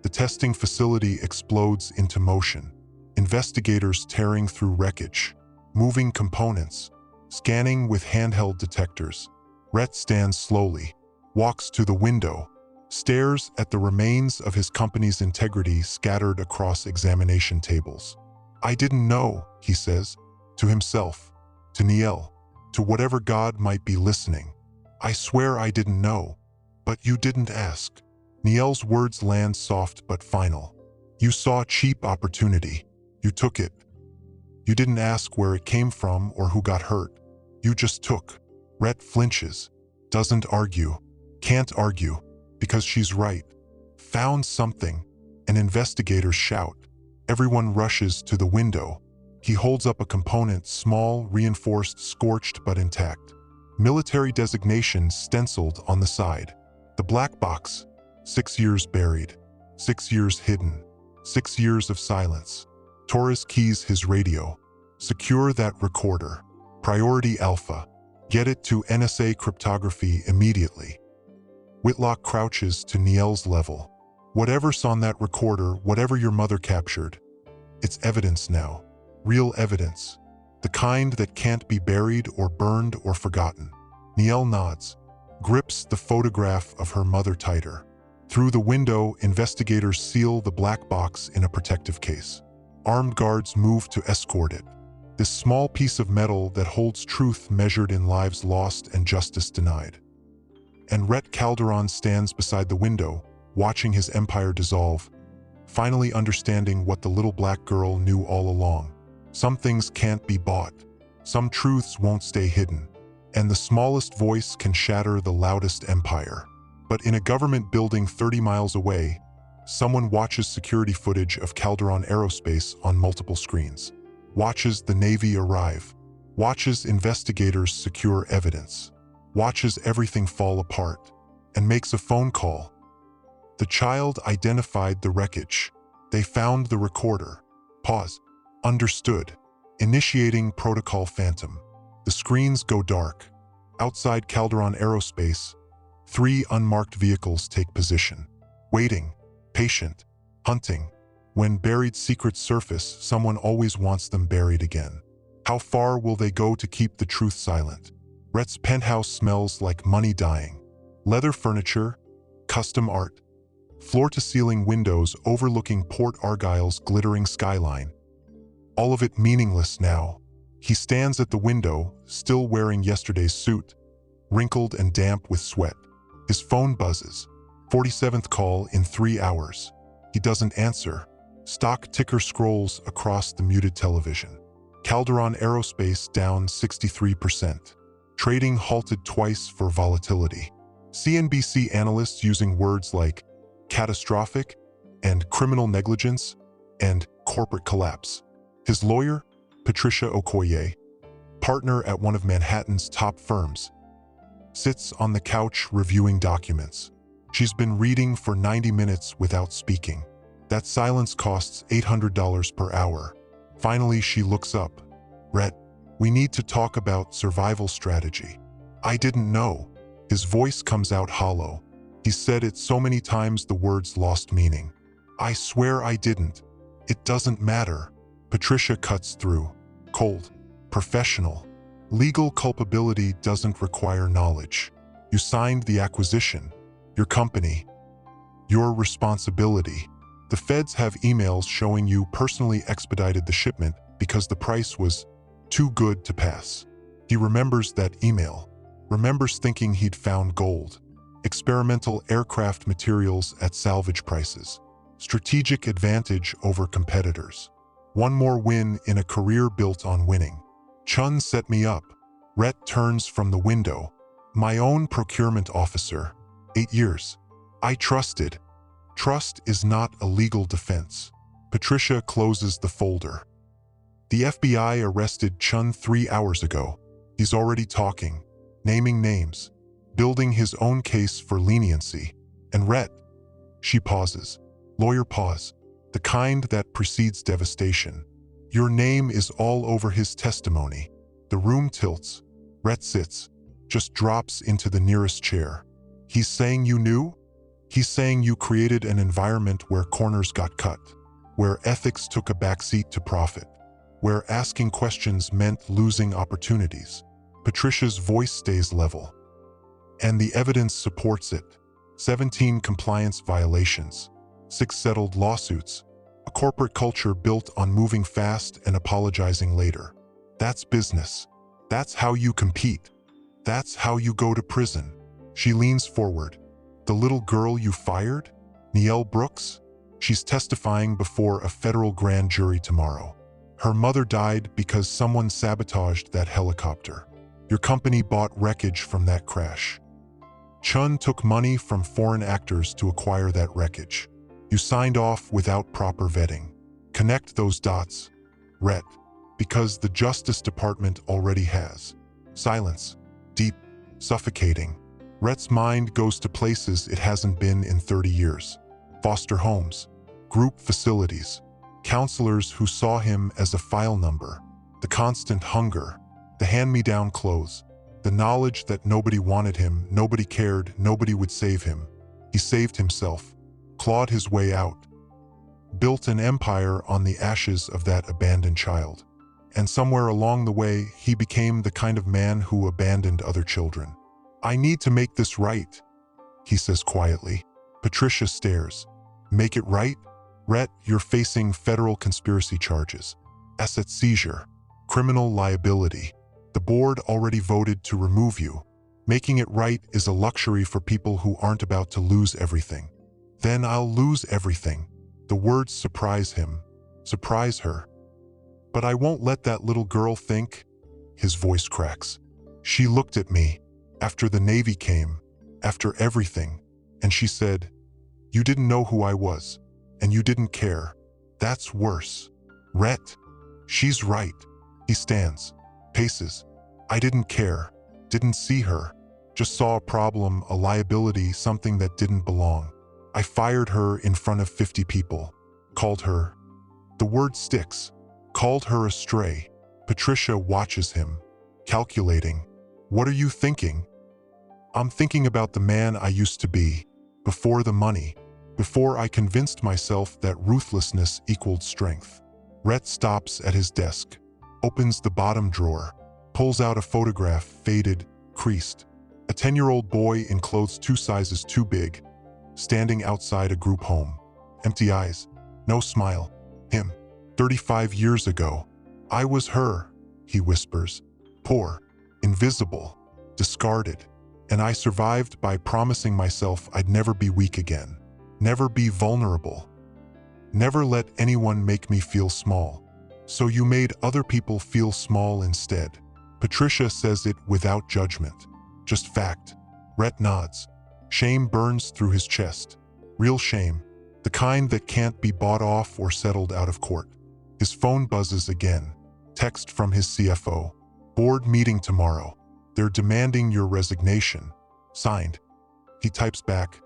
The testing facility explodes into motion. Investigators tearing through wreckage. Moving components. Scanning with handheld detectors. Rhett stands slowly. Walks to the window. Stares at the remains of his company's integrity scattered across examination tables. I didn't know, he says. To himself. To Nielle. To whatever God might be listening. I swear I didn't know. But you didn't ask. Nielle's words land soft but final. You saw cheap opportunity. You took it. You didn't ask where it came from or who got hurt. You just took. Rhett flinches. Doesn't argue. Can't argue. Because she's right. Found something. An investigator shout. Everyone rushes to the window. He holds up a component, small, reinforced, scorched but intact. Military designation stenciled on the side. The black box. 6 years buried. 6 years hidden. 6 years of silence. Torres keys his radio. Secure that recorder. Priority Alpha. Get it to NSA cryptography immediately. Whitlock crouches to Nielle's level. Whatever's on that recorder, whatever your mother captured, it's evidence now. Real evidence. The kind that can't be buried or burned or forgotten. Nielle nods. Grips the photograph of her mother tighter. Through the window, investigators seal the black box in a protective case. Armed guards move to escort it. This small piece of metal that holds truth measured in lives lost and justice denied. And Rhett Calderon stands beside the window, watching his empire dissolve, finally understanding what the little black girl knew all along. Some things can't be bought. Some truths won't stay hidden. And the smallest voice can shatter the loudest empire. But in a government building 30 miles away, someone watches security footage of Calderon Aerospace on multiple screens. Watches the Navy arrive. Watches investigators secure evidence. Watches everything fall apart. And makes a phone call. The child identified the wreckage. They found the recorder. Pause. Understood. Initiating Protocol Phantom. The screens go dark. Outside Calderon Aerospace, 3 unmarked vehicles take position. Waiting. Patient. Hunting. When buried secrets surface, someone always wants them buried again. How far will they go to keep the truth silent? Rhett's penthouse smells like money dying. Leather furniture, custom art, floor-to-ceiling windows overlooking Port Argyle's glittering skyline. All of it meaningless now. He stands at the window, still wearing yesterday's suit, wrinkled and damp with sweat. His phone buzzes. 47th call in 3 hours. He doesn't answer. Stock ticker scrolls across the muted television. Calderon Aerospace down 63%. Trading halted twice for volatility. CNBC analysts using words like catastrophic and criminal negligence and corporate collapse. His lawyer, Patricia Okoye, partner at one of Manhattan's top firms, sits on the couch reviewing documents. She's been reading for 90 minutes without speaking. That silence costs $800 per hour. Finally, she looks up. Rhett, we need to talk about survival strategy. I didn't know. His voice comes out hollow. He said it so many times the words lost meaning. I swear I didn't. It doesn't matter. Patricia cuts through. Cold. Professional. Legal culpability doesn't require knowledge. You signed the acquisition. Your company. Your responsibility. The feds have emails showing you personally expedited the shipment because the price was too good to pass. He remembers that email. Remembers thinking he'd found gold. Experimental aircraft materials at salvage prices. Strategic advantage over competitors. One more win in a career built on winning. Chun set me up. Rhett turns from the window. My own procurement officer. 8 years. I trusted. Trust is not a legal defense. Patricia closes the folder. The FBI arrested Chun 3 hours ago. He's already talking, naming names, building his own case for leniency. And Rhett. She pauses. Lawyer pause. The kind that precedes devastation. Your name is all over his testimony. The room tilts. Rhett sits, just drops into the nearest chair. He's saying you knew? He's saying you created an environment where corners got cut, where ethics took a backseat to profit, where asking questions meant losing opportunities. Patricia's voice stays level. And the evidence supports it. 17 compliance violations, 6 settled lawsuits, a corporate culture built on moving fast and apologizing later. That's business. That's how you compete. That's how you go to prison. She leans forward. The little girl you fired? Niele Brooks? She's testifying before a federal grand jury tomorrow. Her mother died because someone sabotaged that helicopter. Your company bought wreckage from that crash. Chun took money from foreign actors to acquire that wreckage. You signed off without proper vetting. Connect those dots, Rhett, because the Justice Department already has. Silence. Deep. Suffocating. Rhett's mind goes to places it hasn't been in 30 years. Foster homes. Group facilities. Counselors who saw him as a file number. The constant hunger. The hand-me-down clothes. The knowledge that nobody wanted him, nobody cared, nobody would save him. He saved himself. Clawed his way out. Built an empire on the ashes of that abandoned child. And somewhere along the way, he became the kind of man who abandoned other children. I need to make this right, he says quietly. Patricia stares. Make it right? Rhett, you're facing federal conspiracy charges, asset seizure, criminal liability. The board already voted to remove you. Making it right is a luxury for people who aren't about to lose everything. Then I'll lose everything. The words surprise him, surprise her. But I won't let that little girl think. His voice cracks. She looked at me. After the Navy came, after everything, and she said, you didn't know who I was, and you didn't care. That's worse. Rhett, she's right. He stands, paces. I didn't care, didn't see her, just saw a problem, a liability, something that didn't belong. I fired her in front of 50 people, called her. The word sticks, called her a stray. Patricia watches him, calculating. What are you thinking? I'm thinking about the man I used to be, before the money, before I convinced myself that ruthlessness equaled strength. Rhett stops at his desk, opens the bottom drawer, pulls out a photograph, faded, creased. A 10-year-old boy in clothes 2 sizes too big, standing outside a group home. Empty eyes, no smile. Him, 35 years ago. I was her, he whispers. Poor, invisible, discarded. And I survived by promising myself I'd never be weak again. Never be vulnerable. Never let anyone make me feel small. So you made other people feel small instead. Patricia says it without judgment. Just fact. Rhett nods. Shame burns through his chest. Real shame. The kind that can't be bought off or settled out of court. His phone buzzes again. Text from his CFO. Board meeting tomorrow. They're demanding your resignation. Signed. He types back.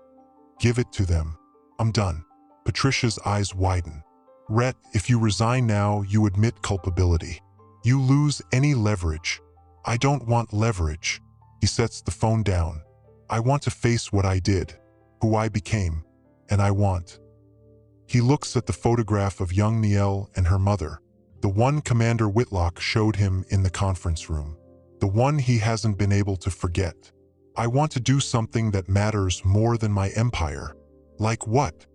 Give it to them. I'm done. Patricia's eyes widen. Rhett, if you resign now, you admit culpability. You lose any leverage. I don't want leverage. He sets the phone down. I want to face what I did, who I became, and I want. He looks at the photograph of young Niel and her mother, the one Commander Whitlock showed him in the conference room, the one he hasn't been able to forget. I want to do something that matters more than my empire. Like what?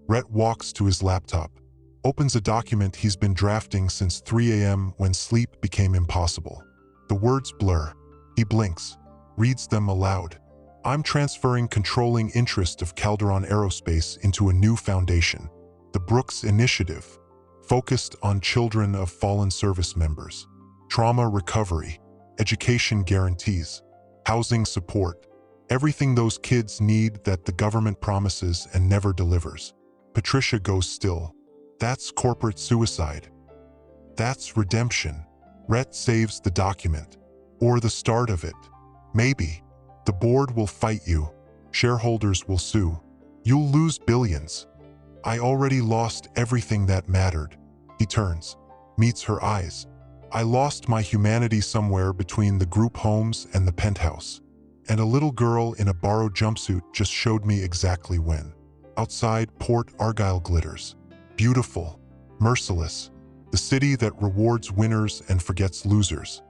Rhett walks to his laptop, opens a document he's been drafting since 3 a.m. when sleep became impossible. The words blur. He blinks, reads them aloud. I'm transferring controlling interest of Calderon Aerospace into a new foundation, the Brooks Initiative, focused on children of fallen service members, trauma recovery, education guarantees, housing support, everything those kids need that the government promises and never delivers. Patricia goes still. That's corporate suicide. That's redemption. Rhett saves the document, or the start of it. Maybe. The board will fight you. Shareholders will sue. You'll lose billions. I already lost everything that mattered. He turns, meets her eyes. I lost my humanity somewhere between the group homes and the penthouse. And a little girl in a borrowed jumpsuit just showed me exactly when. Outside, Port Argyle glitters. Beautiful, merciless. The city that rewards winners and forgets losers.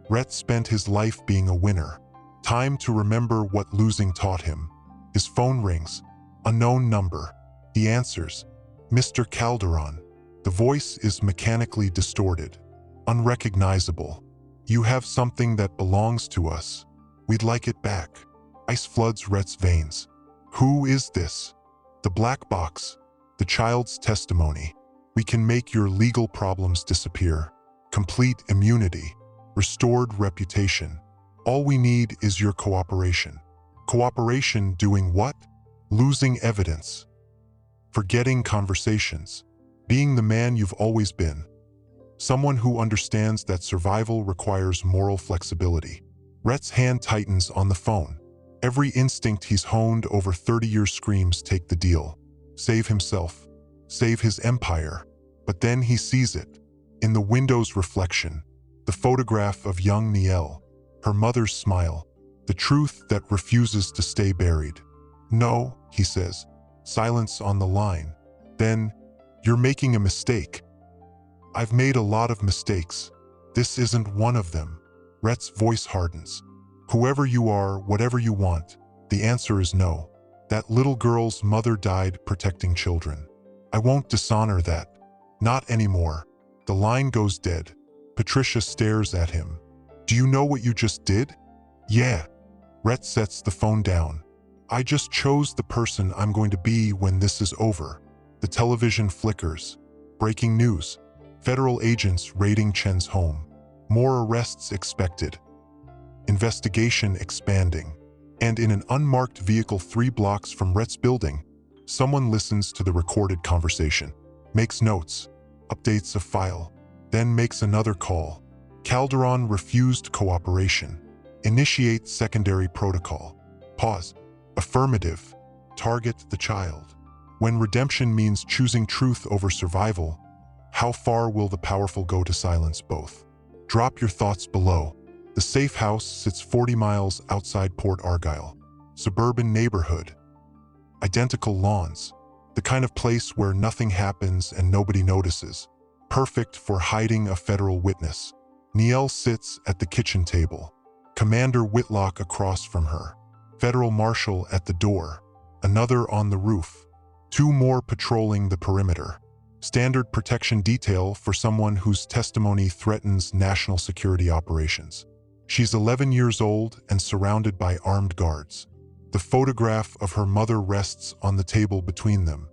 Rhett spent his life being a winner. Time to remember what losing taught him. His phone rings. Unknown number. He answers. Mr. Calderon. The voice is mechanically distorted. Unrecognizable. You have something that belongs to us. We'd like it back. Ice floods Rhett's veins. Who is this? The black box. The child's testimony. We can make your legal problems disappear. Complete immunity. Restored reputation. All we need is your cooperation. Cooperation doing what? Losing evidence. Forgetting conversations. Being the man you've always been. Someone who understands that survival requires moral flexibility. Rhett's hand tightens on the phone. Every instinct he's honed over 30 years screams take the deal. Save himself. Save his empire. But then he sees it. In the window's reflection. The photograph of young Niel. Her mother's smile. The truth that refuses to stay buried. No, he says. Silence on the line. Then, you're making a mistake. I've made a lot of mistakes. This isn't one of them. Rhett's voice hardens. Whoever you are, whatever you want, the answer is no. That little girl's mother died protecting children. I won't dishonor that. Not anymore. The line goes dead. Patricia stares at him. Do you know what you just did? Yeah. Rhett sets the phone down. I just chose the person I'm going to be when this is over. The television flickers. Breaking news. Federal agents raiding Chen's home. More arrests expected. Investigation expanding. And in an unmarked vehicle 3 blocks from Rhett's building, someone listens to the recorded conversation, makes notes, updates a file, then makes another call. Calderon refused cooperation. Initiate secondary protocol. Pause. Affirmative. Target the child. When redemption means choosing truth over survival, how far will the powerful go to silence both? Drop your thoughts below. The safe house sits 40 miles outside Port Argyle. Suburban neighborhood. Identical lawns. The kind of place where nothing happens and nobody notices. Perfect for hiding a federal witness. Niel sits at the kitchen table. Commander Whitlock across from her. Federal marshal at the door. Another on the roof. 2 more patrolling the perimeter. Standard protection detail for someone whose testimony threatens national security operations. She's 11 years old and surrounded by armed guards. The photograph of her mother rests on the table between them.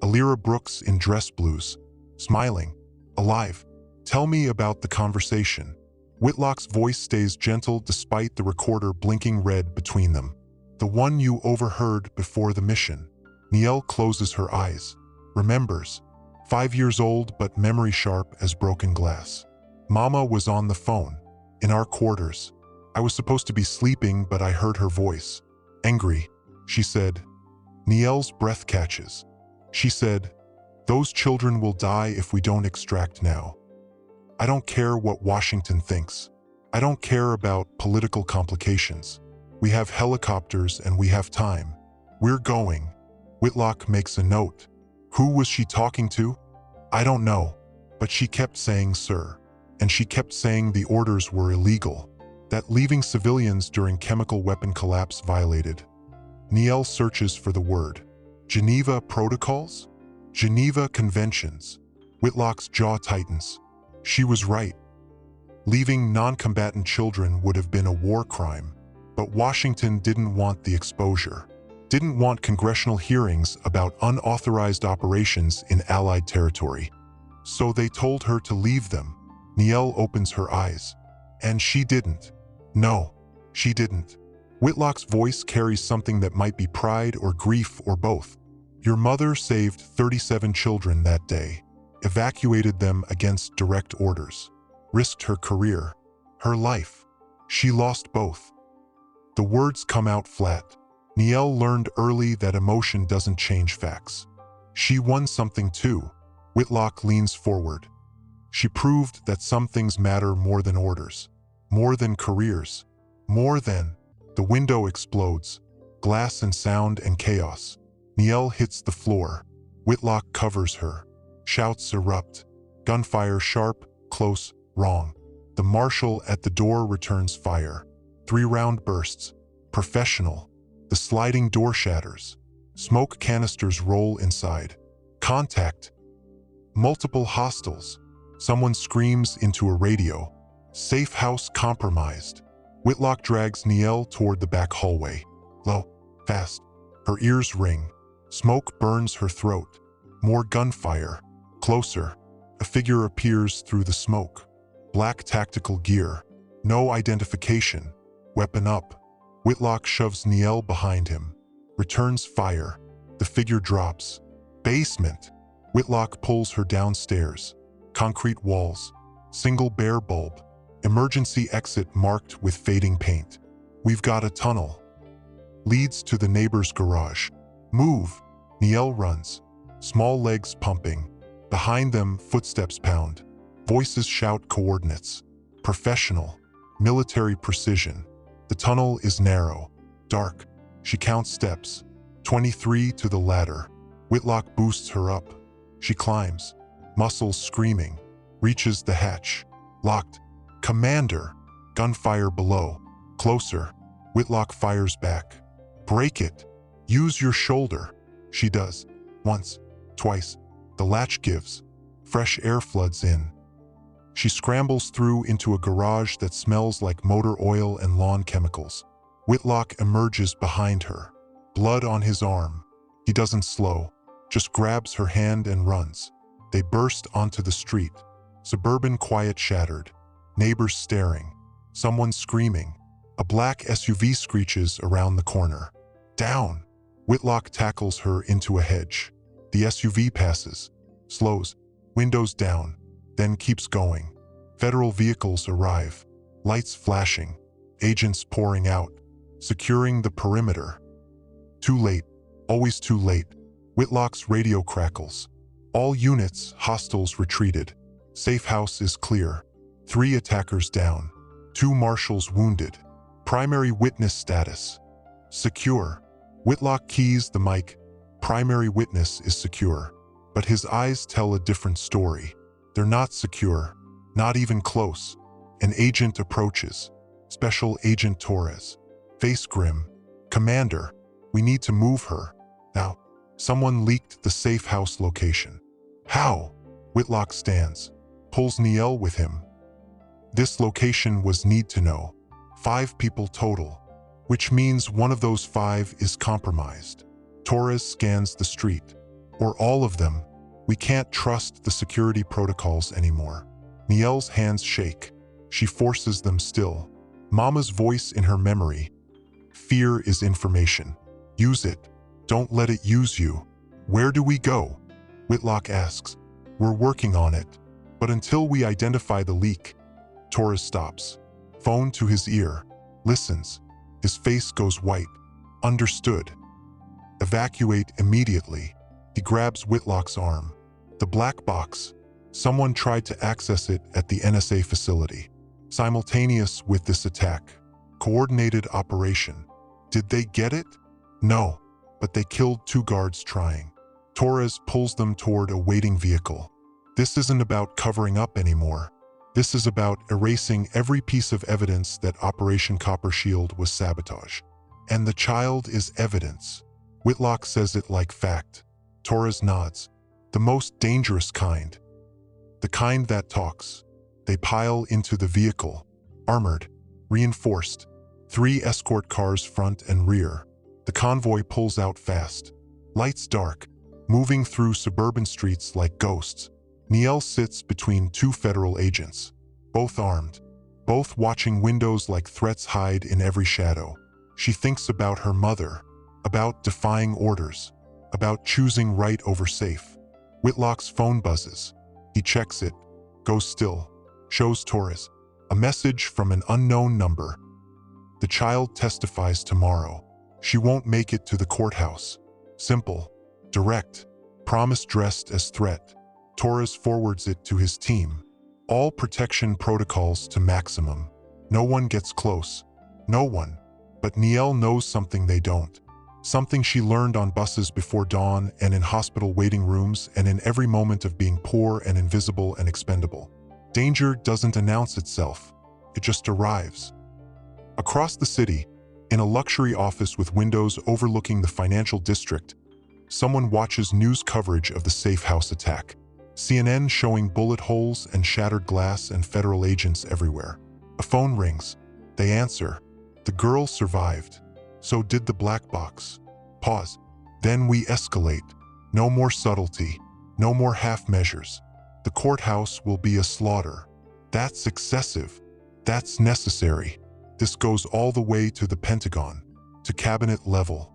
Alira Brooks in dress blues, smiling, alive. Tell me about the conversation. Whitlock's voice stays gentle despite the recorder blinking red between them. The one you overheard before the mission. Niel closes her eyes, remembers. 5 years old but memory sharp as broken glass. Mama was on the phone, in our quarters. I was supposed to be sleeping, but I heard her voice. Angry, she said. Nielle's breath catches. She said, "Those children will die if we don't extract now. I don't care what Washington thinks. I don't care about political complications. We have helicopters and we have time. We're going." Whitlock makes a note. Who was she talking to? I don't know, but she kept saying sir. And she kept saying the orders were illegal, that leaving civilians during chemical weapon collapse violated. Nielle searches for the word. Geneva Protocols? Geneva Conventions. Whitlock's jaw tightens. She was right. Leaving non-combatant children would have been a war crime, but Washington didn't want the exposure, didn't want congressional hearings about unauthorized operations in Allied territory. So they told her to leave them. Nielle opens her eyes. And she didn't. No, she didn't. Whitlock's voice carries something that might be pride or grief or both. Your mother saved 37 children that day, evacuated them against direct orders, risked her career, her life. She lost both. The words come out flat. Nielle learned early that emotion doesn't change facts. She won something too. Whitlock leans forward. She proved that some things matter more than orders, more than careers, more than... The window explodes, glass and sound and chaos. Nielle hits the floor. Whitlock covers her. Shouts erupt. Gunfire sharp, close, wrong. The marshal at the door returns fire. 3-round bursts. Professional. The sliding door shatters. Smoke canisters roll inside. Contact. Multiple hostiles. Someone screams into a radio. Safe house compromised. Whitlock drags Nielle toward the back hallway. Low, fast. Her ears ring. Smoke burns her throat. More gunfire. Closer. A figure appears through the smoke. Black tactical gear. No identification. Weapon up. Whitlock shoves Nielle behind him. Returns fire. The figure drops. Basement. Whitlock pulls her downstairs. Concrete walls. Single bare bulb. Emergency exit marked with fading paint. We've got a tunnel. Leads to the neighbor's garage. Move. Nielle runs. Small legs pumping. Behind them, footsteps pound. Voices shout coordinates. Professional. Military precision. The tunnel is narrow. Dark. She counts steps. 23 to the ladder. Whitlock boosts her up. She climbs. Muscles screaming. Reaches the hatch. Locked. Commander. Gunfire below. Closer. Whitlock fires back. Break it. Use your shoulder. She does. Once. Twice. The latch gives. Fresh air floods in. She scrambles through into a garage that smells like motor oil and lawn chemicals. Whitlock emerges behind her. Blood on his arm. He doesn't slow. Just grabs her hand and runs. They burst onto the street. Suburban quiet shattered. Neighbors staring. Someone screaming. A black SUV screeches around the corner. Down! Whitlock tackles her into a hedge. The SUV passes. Slows. Windows down. Then keeps going. Federal vehicles arrive. Lights flashing. Agents pouring out. Securing the perimeter. Too late. Always too late. Whitlock's radio crackles. All units, hostiles retreated. Safe house is clear. 3 attackers down. 2 marshals wounded. Primary witness status. Secure. Whitlock keys the mic. Primary witness is secure. But his eyes tell a different story. They're not secure. Not even close. An agent approaches. Special Agent Torres. Face grim. Commander, we need to move her. Now, someone leaked the safe house location. How? Whitlock stands. Pulls Nielle with him. This location was need to know. 5 people total, which means one of those 5 is compromised. Torres scans the street. Or all of them. We can't trust the security protocols anymore. Nielle's hands shake. She forces them still. Mama's voice in her memory. Fear is information. Use it. Don't let it use you. Where do we go? Whitlock asks. We're working on it. But until we identify the leak, Torres stops. Phone to his ear. Listens. His face goes white. Understood. Evacuate immediately. He grabs Whitlock's arm. The black box. Someone tried to access it at the NSA facility. Simultaneous with this attack. Coordinated operation. Did they get it? No, but they killed 2 guards trying. Torres pulls them toward a waiting vehicle. This isn't about covering up anymore. This is about erasing every piece of evidence that Operation Copper Shield was sabotage. And the child is evidence. Whitlock says it like fact. Torres nods. The most dangerous kind. The kind that talks. They pile into the vehicle. Armored. Reinforced. 3 escort cars front and rear. The convoy pulls out fast. Lights dark. Moving through suburban streets like ghosts. Niel sits between 2 federal agents. Both armed. Both watching windows like threats hide in every shadow. She thinks about her mother. About defying orders. About choosing right over safe. Whitlock's phone buzzes. He checks it. Goes still. Shows Torres. A message from an unknown number. The child testifies tomorrow. She won't make it to the courthouse. Simple. Direct. Promise dressed as threat. Torres forwards it to his team. All protection protocols to maximum. No one gets close. No one. But Niel knows something they don't. Something she learned on buses before dawn and in hospital waiting rooms and in every moment of being poor and invisible and expendable. Danger doesn't announce itself. It just arrives. Across the city, in a luxury office with windows overlooking the financial district, someone watches news coverage of the safe house attack. CNN showing bullet holes and shattered glass and federal agents everywhere. A phone rings. They answer. The girl survived. So did the black box. Pause. Then we escalate. No more subtlety. No more half measures. The courthouse will be a slaughter. That's excessive. That's necessary. This goes all the way to the Pentagon, to cabinet level.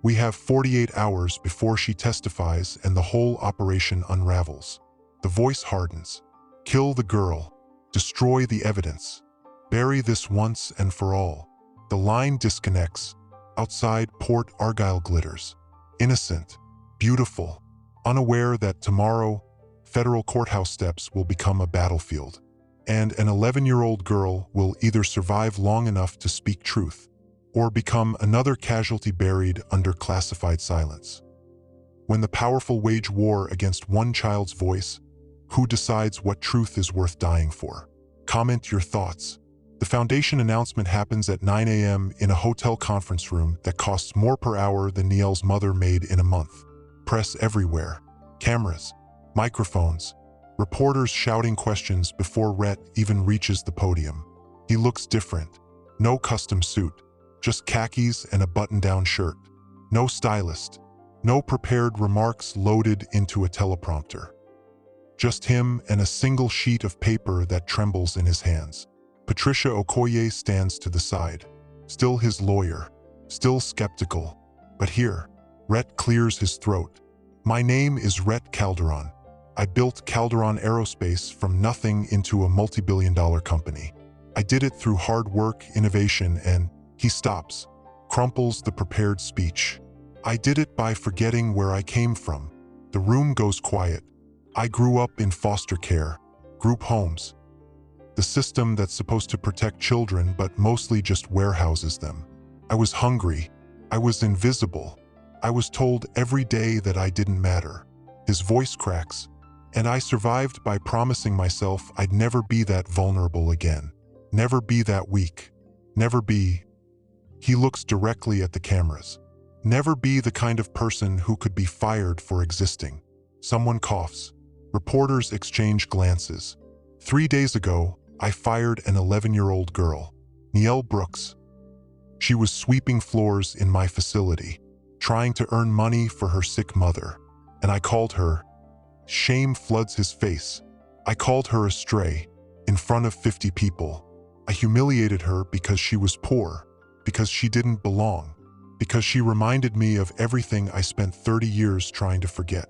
We have 48 hours before she testifies and the whole operation unravels. The voice hardens. Kill the girl. Destroy the evidence. Bury this once and for all. The line disconnects. Outside, Port Argyll glitters. Innocent. Beautiful. Unaware that tomorrow, federal courthouse steps will become a battlefield. And an 11-year-old girl will either survive long enough to speak truth, or become another casualty buried under classified silence. When the powerful wage war against one child's voice, who decides what truth is worth dying for? Comment your thoughts. The foundation announcement happens at 9 a.m. in a hotel conference room that costs more per hour than Niel's mother made in a month. Press everywhere. Cameras. Microphones. Reporters shouting questions before Rhett even reaches the podium. He looks different. No custom suit. Just khakis and a button-down shirt. No stylist. No prepared remarks loaded into a teleprompter. Just him and a single sheet of paper that trembles in his hands. Patricia Okoye stands to the side. Still his lawyer. Still skeptical. But here, Rhett clears his throat. My name is Rhett Calderon. I built Calderon Aerospace from nothing into a multi-billion-dollar company. I did it through hard work, innovation, and he stops, crumples the prepared speech. I did it by forgetting where I came from. The room goes quiet. I grew up in foster care, group homes. The system that's supposed to protect children but mostly just warehouses them. I was hungry. I was invisible. I was told every day that I didn't matter. His voice cracks. And I survived by promising myself I'd never be that vulnerable again. Never be that weak. Never be... He looks directly at the cameras. Never be the kind of person who could be fired for existing. Someone coughs. Reporters exchange glances. 3 days ago, I fired an 11-year-old girl, Niel Brooks. She was sweeping floors in my facility, trying to earn money for her sick mother. And I called her... Shame floods his face. I called her a stray, in front of 50 people. I humiliated her because she was poor, because she didn't belong, because she reminded me of everything I spent 30 years trying to forget.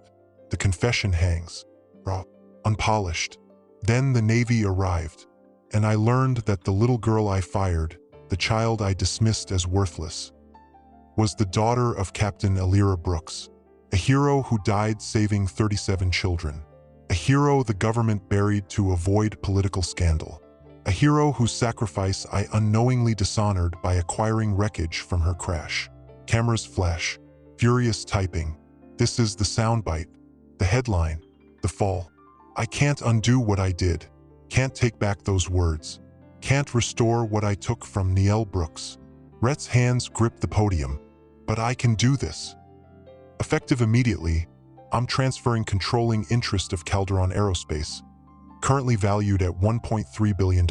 The confession hangs. raw, unpolished. Then the Navy arrived, and I learned that the little girl I fired, the child I dismissed as worthless, was the daughter of Captain Elira Brooks, a hero who died saving 37 children, a hero the government buried to avoid political scandal, a hero whose sacrifice I unknowingly dishonored by acquiring wreckage from her crash. Cameras flash, furious typing. This is the soundbite, the headline, the fall. I can't undo what I did, can't take back those words, can't restore what I took from Niele Brooks. Rhett's hands grip the podium, but I can do this. Effective immediately, I'm transferring controlling interest of Calderon Aerospace, currently valued at $1.3 billion,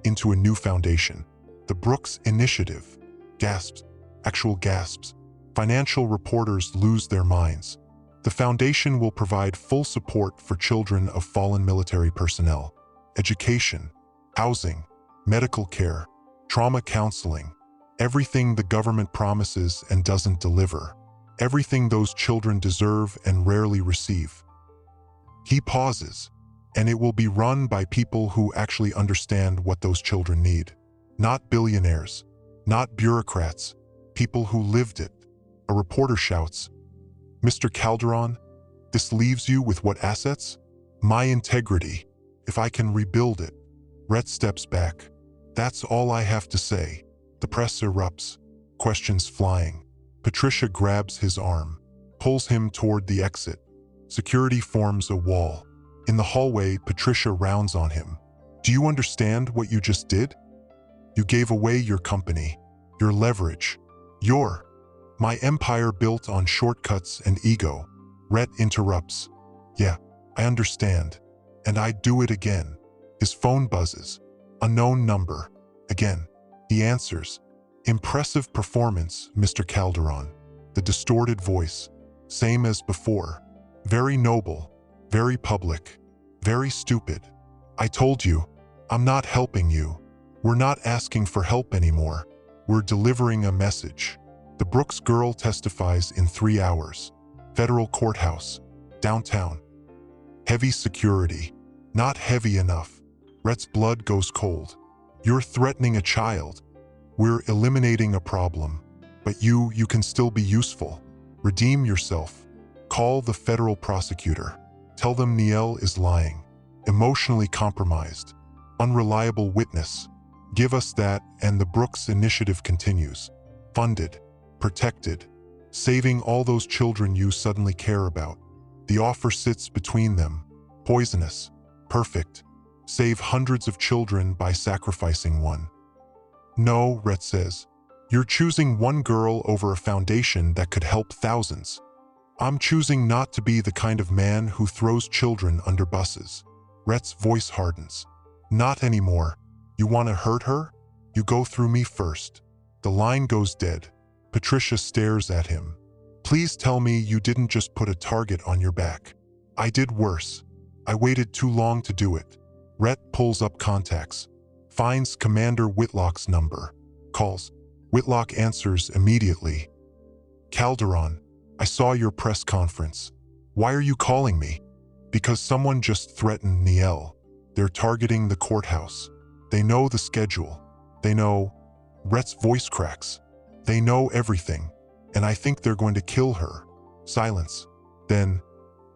into a new foundation, the Brooks Initiative. Gasps, actual gasps. Financial reporters lose their minds. The foundation will provide full support for children of fallen military personnel, education, housing, medical care, trauma counseling, everything the government promises and doesn't deliver, everything those children deserve and rarely receive. He pauses, and it will be run by people who actually understand what those children need. Not billionaires, not bureaucrats, people who lived it. A reporter shouts, "Mr. Calderon, this leaves you with what assets?" "My integrity, if I can rebuild it." Rhett steps back. "That's all I have to say." The press erupts, questions flying. Patricia grabs his arm, pulls him toward the exit. Security forms a wall. In the hallway, Patricia rounds on him. "Do you understand what you just did? You gave away your company, your leverage, my empire built on shortcuts and ego." Rhett interrupts. "Yeah, I understand. And I'd do it again." His phone buzzes. Unknown number. Again. He answers. "Impressive performance, Mr. Calderon." The distorted voice. Same as before. "Very noble. Very public. Very stupid. I told you, I'm not helping you. We're not asking for help anymore. We're delivering a message." The Brooks girl testifies in 3 hours. Federal courthouse. Downtown. Heavy security. Not heavy enough. Rhett's blood goes cold. "You're threatening a child. We're eliminating a problem. But you can still be useful. Redeem yourself. Call the federal prosecutor. Tell them Niele is lying. Emotionally compromised. Unreliable witness. Give us that, and the Brooks Initiative continues. Funded. Protected. Saving all those children you suddenly care about. The offer sits between them. Poisonous. Perfect. Save hundreds of children by sacrificing one. "No," Rhett says. "You're choosing one girl over a foundation that could help thousands. I'm choosing not to be the kind of man who throws children under buses." Rhett's voice hardens. "Not anymore. You want to hurt her? You go through me first." The line goes dead. Patricia stares at him. "Please tell me you didn't just put a target on your back." "I did worse. I waited too long to do it." Rhett pulls up contacts. Finds Commander Whitlock's number. Calls. Whitlock answers immediately. "Calderon, I saw your press conference. Why are you calling me?" "Because someone just threatened Niele. They're targeting the courthouse. They know the schedule. They know..." Rhett's voice cracks. "They know everything, and I think they're going to kill her." Silence. Then,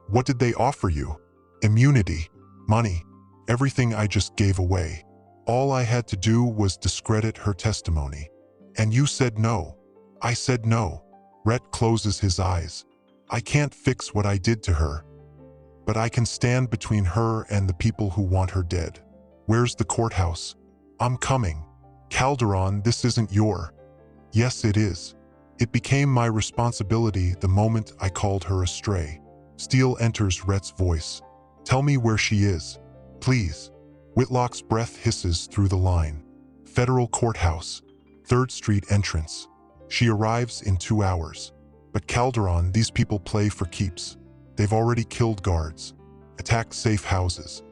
"What did they offer you?" "Immunity. Money. Everything I just gave away. All I had to do was discredit her testimony. And you said no." "I said no." Rhett closes his eyes. "I can't fix what I did to her. But I can stand between her and the people who want her dead." "Where's the courthouse?" "I'm coming." "Calderon, this isn't your..." "Yes, it is. It became my responsibility the moment I called her a stray." Steel enters Rhett's voice. "Tell me where she is, please." Whitlock's breath hisses through the line. "Federal courthouse, 3rd Street entrance." She arrives in 2 hours. "But Calderon, these people play for keeps. They've already killed guards, attacked safe houses.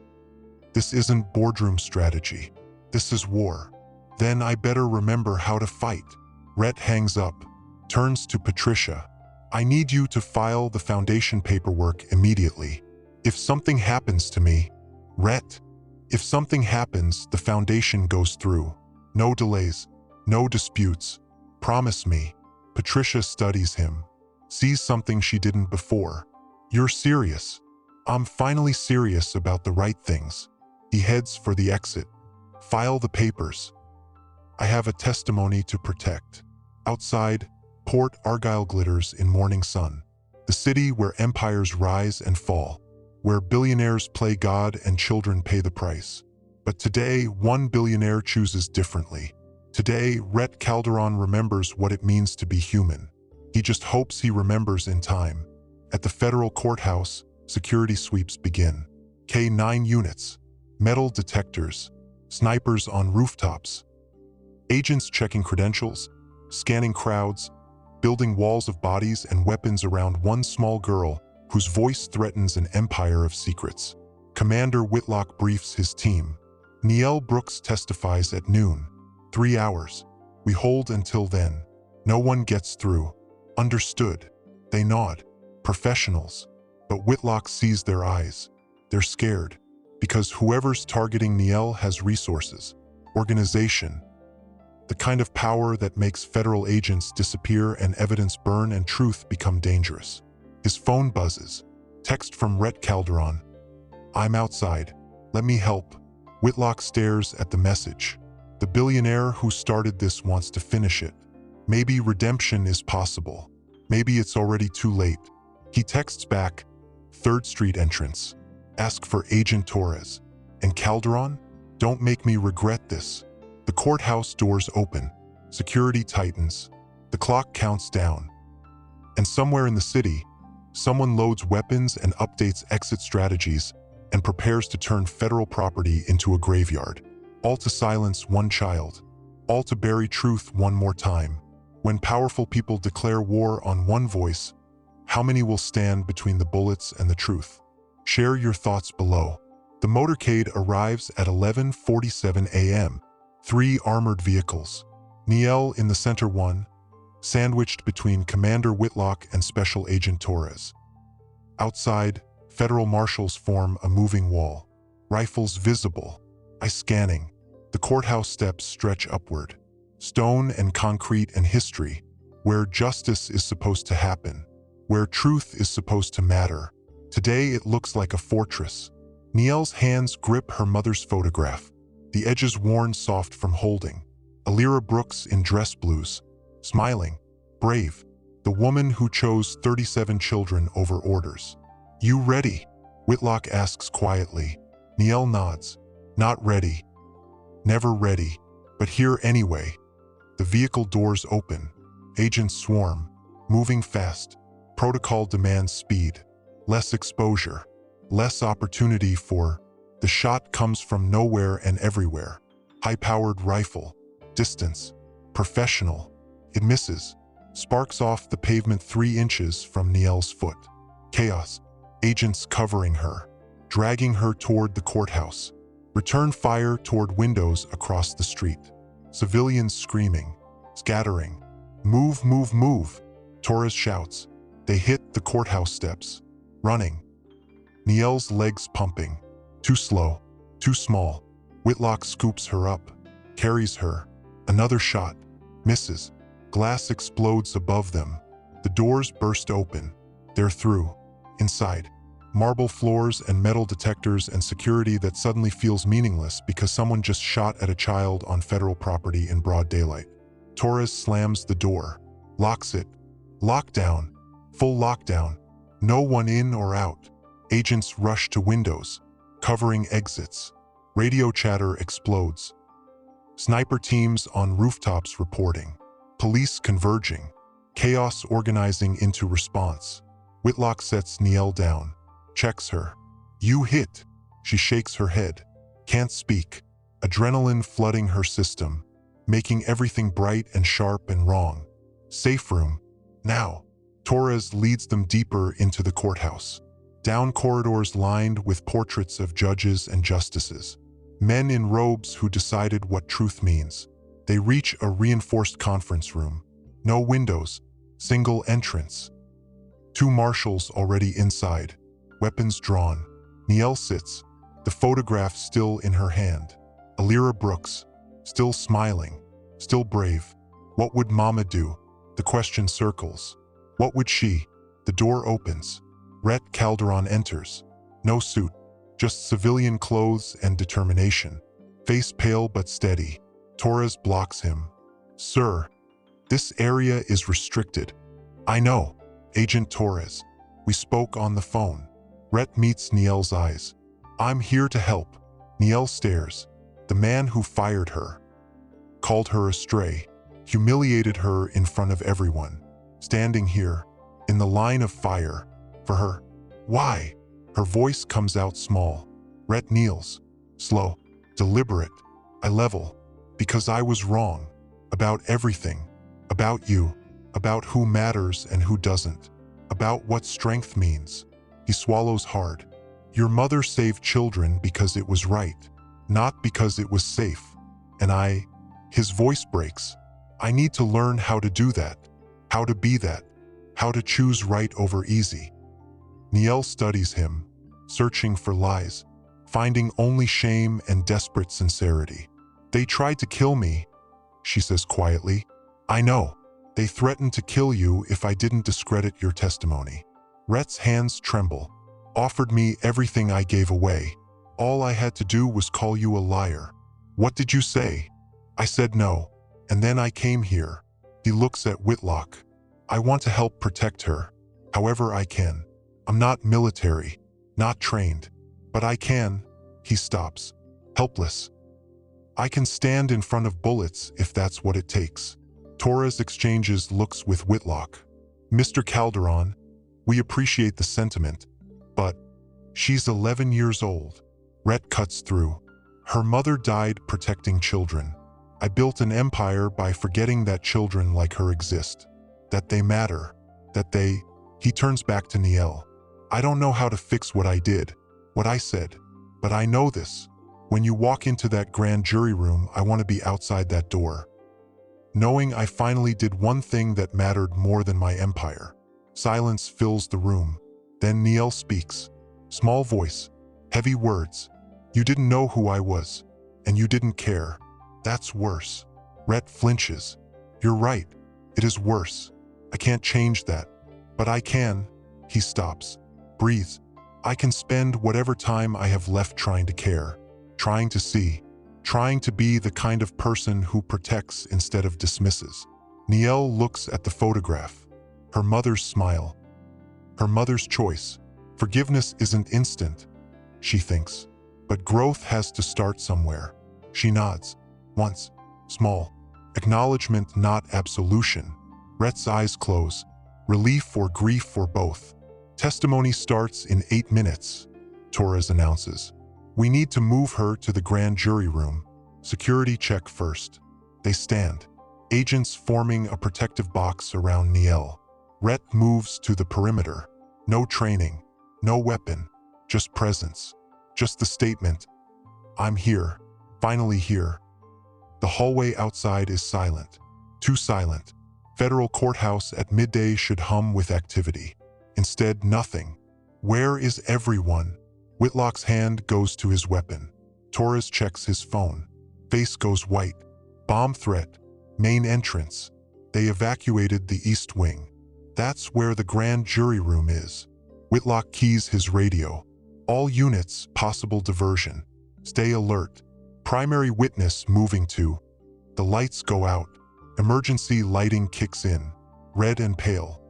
This isn't boardroom strategy. This is war. Then I better remember how to fight." Rhett hangs up, turns to Patricia. "I need you to file the foundation paperwork immediately." If something happens to me, Rhett. If something happens, the foundation goes through. No delays, no disputes. Promise me. Patricia studies him. Sees something she didn't before. You're serious. I'm finally serious about the right things. He heads for the exit. File the papers. I have a testimony to protect. Outside, Port Argyle glitters in morning sun. The city where empires rise and fall, where billionaires play God and children pay the price. But today, one billionaire chooses differently. Today, Rhett Calderon remembers what it means to be human. He just hopes he remembers in time. At the federal courthouse, security sweeps begin. K-9 units, metal detectors, snipers on rooftops, agents checking credentials, scanning crowds, building walls of bodies and weapons around one small girl whose voice threatens an empire of secrets. Commander Whitlock briefs his team. Niele Brooks testifies at noon. 3 hours. We hold until then. No one gets through. Understood. They nod. Professionals. But Whitlock sees their eyes. They're scared. Because whoever's targeting Niele has resources. Organization. The kind of power that makes federal agents disappear and evidence burn and truth become dangerous. His phone buzzes. Text from Rhett Calderon. I'm outside. Let me help. Whitlock stares at the message. The billionaire who started this wants to finish it. Maybe redemption is possible. Maybe it's already too late. He texts back, 3rd Street entrance. Ask for Agent Torres. And Calderon? Don't make me regret this. The courthouse doors open. Security tightens. The clock counts down. And somewhere in the city, someone loads weapons and updates exit strategies and prepares to turn federal property into a graveyard. All to silence one child. All to bury truth one more time. When powerful people declare war on one voice, how many will stand between the bullets and the truth? Share your thoughts below. The motorcade arrives at 11:47 a.m. 3 armored vehicles. Niele in the center one, sandwiched between Commander Whitlock and Special Agent Torres. Outside, federal marshals form a moving wall. Rifles visible. Eyes scanning. The courthouse steps stretch upward. Stone and concrete and history, where justice is supposed to happen, where truth is supposed to matter. Today it looks like a fortress. Niele's hands grip her mother's photograph, the edges worn soft from holding. Alira Brooks in dress blues, smiling, brave, the woman who chose 37 children over orders. You ready? Whitlock asks quietly. Niele nods. Not ready. Never ready, but here anyway. The vehicle doors open. Agents swarm, moving fast. Protocol demands speed. Less exposure. Less opportunity for... The shot comes from nowhere and everywhere. High-powered rifle. Distance. Professional. It misses. Sparks off the pavement 3 inches from Niele's foot. Chaos. Agents covering her. Dragging her toward the courthouse. Return fire toward windows across the street. Civilians screaming. Scattering. Move, move, move. Torres shouts. They hit the courthouse steps. Running. Niele's legs pumping. Too slow. Too small. Whitlock scoops her up. Carries her. Another shot. Misses. Glass explodes above them. The doors burst open. They're through. Inside. Marble floors and metal detectors and security that suddenly feels meaningless because someone just shot at a child on federal property in broad daylight. Torres slams the door. Locks it. Lockdown. Full lockdown. No one in or out. Agents rush to windows. Covering exits. Radio chatter explodes. Sniper teams on rooftops reporting. Police converging. Chaos organizing into response. Whitlock sets Niele down. Checks her. You hit. She shakes her head. Can't speak. Adrenaline flooding her system, making everything bright and sharp and wrong. Safe room. Now. Torres leads them deeper into the courthouse. Down corridors lined with portraits of judges and justices. Men in robes who decided what truth means. They reach a reinforced conference room. No windows. Single entrance. 2 marshals already inside. Weapons drawn. Nielle sits, the photograph still in her hand. Alira Brooks, still smiling, still brave. What would Mama do? The question circles. What would she? The door opens. Rhett Calderon enters. No suit, just civilian clothes and determination. Face pale but steady. Torres blocks him. Sir, this area is restricted. I know, Agent Torres. We spoke on the phone. Rhett meets Nielle's eyes. I'm here to help. Nielle stares. The man who fired her, called her a stray, humiliated her in front of everyone, standing here, in the line of fire, for her. Why? Her voice comes out small. Rhett kneels, slow, deliberate. I level, because I was wrong, about everything, about you, about who matters and who doesn't, about what strength means. He swallows hard. Your mother saved children because it was right, not because it was safe. And his voice breaks. I need to learn how to do that, how to be that, how to choose right over easy. Nielle studies him, searching for lies, finding only shame and desperate sincerity. They tried to kill me, she says quietly. I know. They threatened to kill you if I didn't discredit your testimony. Rhett's hands tremble. Offered me everything I gave away. All I had to do was call you a liar. What did you say? I said no, and then I came here. He looks at Whitlock. I want to help protect her, however I can. I'm not military, not trained, but I can. He stops, helpless. I can stand in front of bullets if that's what it takes. Torres exchanges looks with Whitlock. Mr. Calderon, we appreciate the sentiment, but she's 11 years old. Rhett cuts through. Her mother died protecting children. I built an empire by forgetting that children like her exist, that they matter, He turns back to Nielle. I don't know how to fix what I did, what I said, but I know this. When you walk into that grand jury room, I want to be outside that door, knowing I finally did one thing that mattered more than my empire. Silence fills the room. Then Nielle speaks. Small voice, heavy words. You didn't know who I was, and you didn't care. That's worse. Rhett flinches. You're right. It is worse. I can't change that. But I can. He stops. Breathes. I can spend whatever time I have left trying to care, trying to see, trying to be the kind of person who protects instead of dismisses. Nielle looks at the photograph. Her mother's smile. Her mother's choice. Forgiveness isn't instant, she thinks. But growth has to start somewhere. She nods. Once. Small. Acknowledgement, not absolution. Rhett's eyes close. Relief or grief or both. Testimony starts in 8 minutes, Torres announces. We need to move her to the grand jury room. Security check first. They stand. Agents forming a protective box around Nielle. Rhett moves to the perimeter. No training, no weapon, just presence. Just the statement, I'm here, finally here. The hallway outside is silent, too silent. Federal courthouse at midday should hum with activity. Instead, nothing. Where is everyone? Whitlock's hand goes to his weapon. Torres checks his phone. Face goes white. Bomb threat. Main entrance. They evacuated the East Wing. That's where the grand jury room is. Whitlock keys his radio. All units, possible diversion. Stay alert. Primary witness moving to. The lights go out. Emergency lighting kicks in. Red and pale.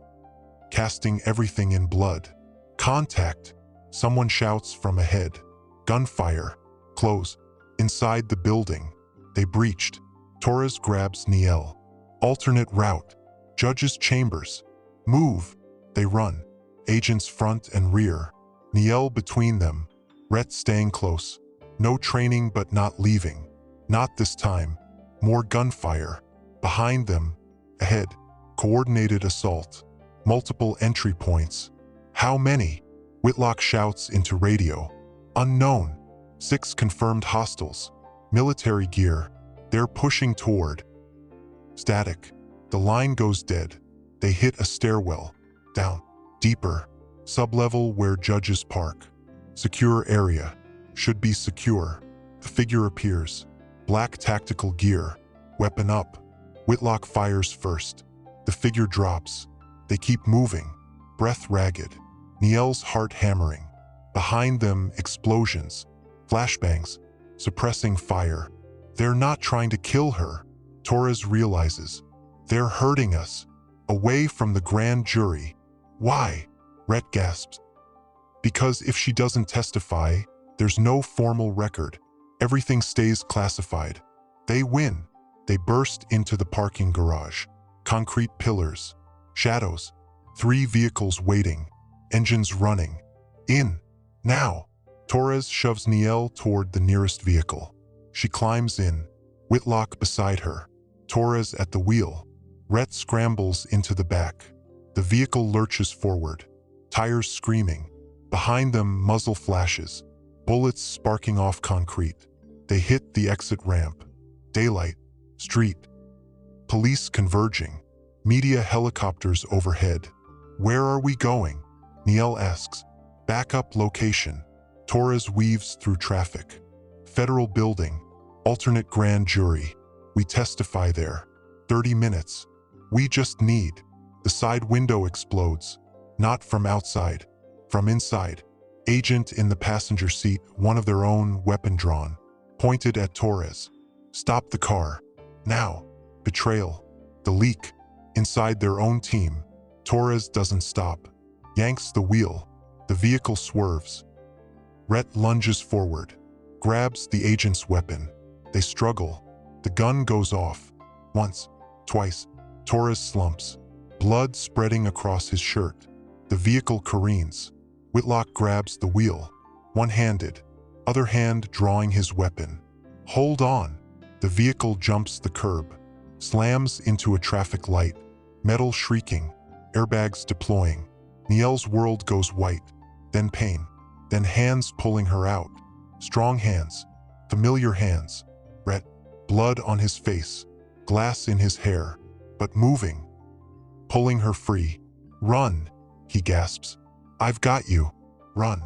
Casting everything in blood. Contact. Someone shouts from ahead. Gunfire. Close. Inside the building. They breached. Torres grabs Nielle. Alternate route. Judge's chambers. Move. They run. Agents front and rear. Nielle between them. Rhett staying close. No training but not leaving. Not this time. More gunfire. Behind them. Ahead. Coordinated assault. Multiple entry points. How many? Whitlock shouts into radio. Unknown. 6 confirmed hostiles. Military gear. They're pushing toward. Static. The line goes dead. They hit a stairwell. Down. Deeper. Sublevel where judges park. Secure area. Should be secure. The figure appears. Black tactical gear. Weapon up. Whitlock fires first. The figure drops. They keep moving. Breath ragged. Nielle's heart hammering. Behind them, explosions. Flashbangs. Suppressing fire. They're not trying to kill her. Torres realizes. They're hurting us. Away from the grand jury. Why? Rhett gasps. Because if she doesn't testify, there's no formal record. Everything stays classified. They win. They burst into the parking garage. Concrete pillars. Shadows. 3 vehicles waiting. Engines running. In. Now. Torres shoves Nielle toward the nearest vehicle. She climbs in. Whitlock beside her. Torres at the wheel. Rhett scrambles into the back. The vehicle lurches forward. Tires screaming. Behind them, muzzle flashes. Bullets sparking off concrete. They hit the exit ramp. Daylight. Street. Police converging. Media helicopters overhead. Where are we going? Nielle asks. Backup location. Torres weaves through traffic. Federal building. Alternate grand jury. We testify there. 30 minutes. We just need. The side window explodes. Not from outside. From inside. Agent in the passenger seat, one of their own, weapon drawn. Pointed at Torres. Stop the car. Now. Betrayal. The leak. Inside their own team. Torres doesn't stop. Yanks the wheel. The vehicle swerves. Rhett lunges forward. Grabs the agent's weapon. They struggle. The gun goes off. Once. Twice. Torres slumps. Blood spreading across his shirt. The vehicle careens. Whitlock grabs the wheel. One-handed. Other hand drawing his weapon. Hold on. The vehicle jumps the curb. Slams into a traffic light. Metal shrieking. Airbags deploying. Nielle's world goes white. Then pain. Then hands pulling her out. Strong hands. Familiar hands. Rhett. Blood on his face. Glass in his hair. But moving. Pulling her free. Run, he gasps. I've got you. Run.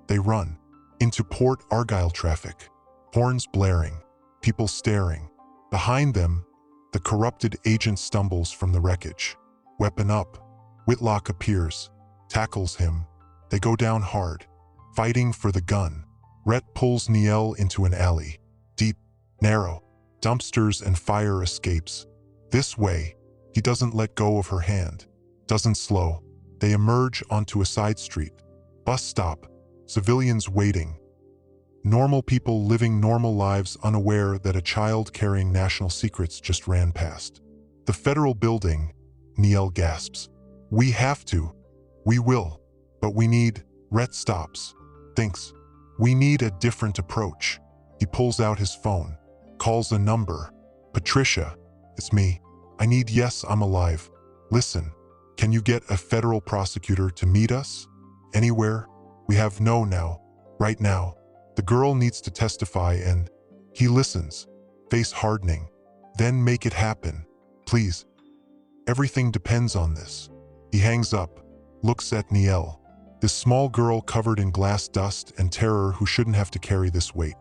They run. Into Port Argyle traffic. Horns blaring. People staring. Behind them, the corrupted agent stumbles from the wreckage. Weapon up. Whitlock appears. Tackles him. They go down hard. Fighting for the gun. Rhett pulls Nielle into an alley. Deep. Narrow. Dumpsters and fire escapes. This way. He doesn't let go of her hand. Doesn't slow. They emerge onto a side street. Bus stop. Civilians waiting. Normal people living normal lives, unaware that a child carrying national secrets just ran past. The federal building. Nielle gasps. We have to. We will. But we need. Rhett stops. Thinks. We need a different approach. He pulls out his phone. Calls a number. Patricia. It's me. I need. Yes, I'm alive. Listen. Can you get a federal prosecutor to meet us? Anywhere? We have no now. Right now. The girl needs to testify and... He listens. Face hardening. Then make it happen. Please. Everything depends on this. He hangs up. Looks at Nielle. This small girl covered in glass dust and terror who shouldn't have to carry this weight.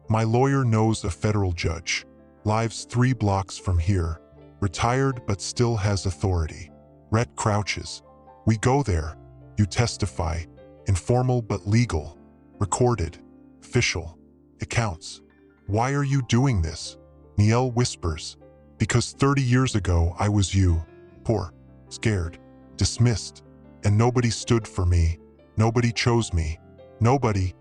My lawyer knows a federal judge. Lives 3 blocks from here. Retired but still has authority. Rhett crouches. We go there. You testify. Informal but legal. Recorded. Official. It counts. Why are you doing this? Nielle whispers. Because 30 years ago I was you. Poor. Scared. Dismissed. And nobody stood for me. Nobody chose me. Nobody.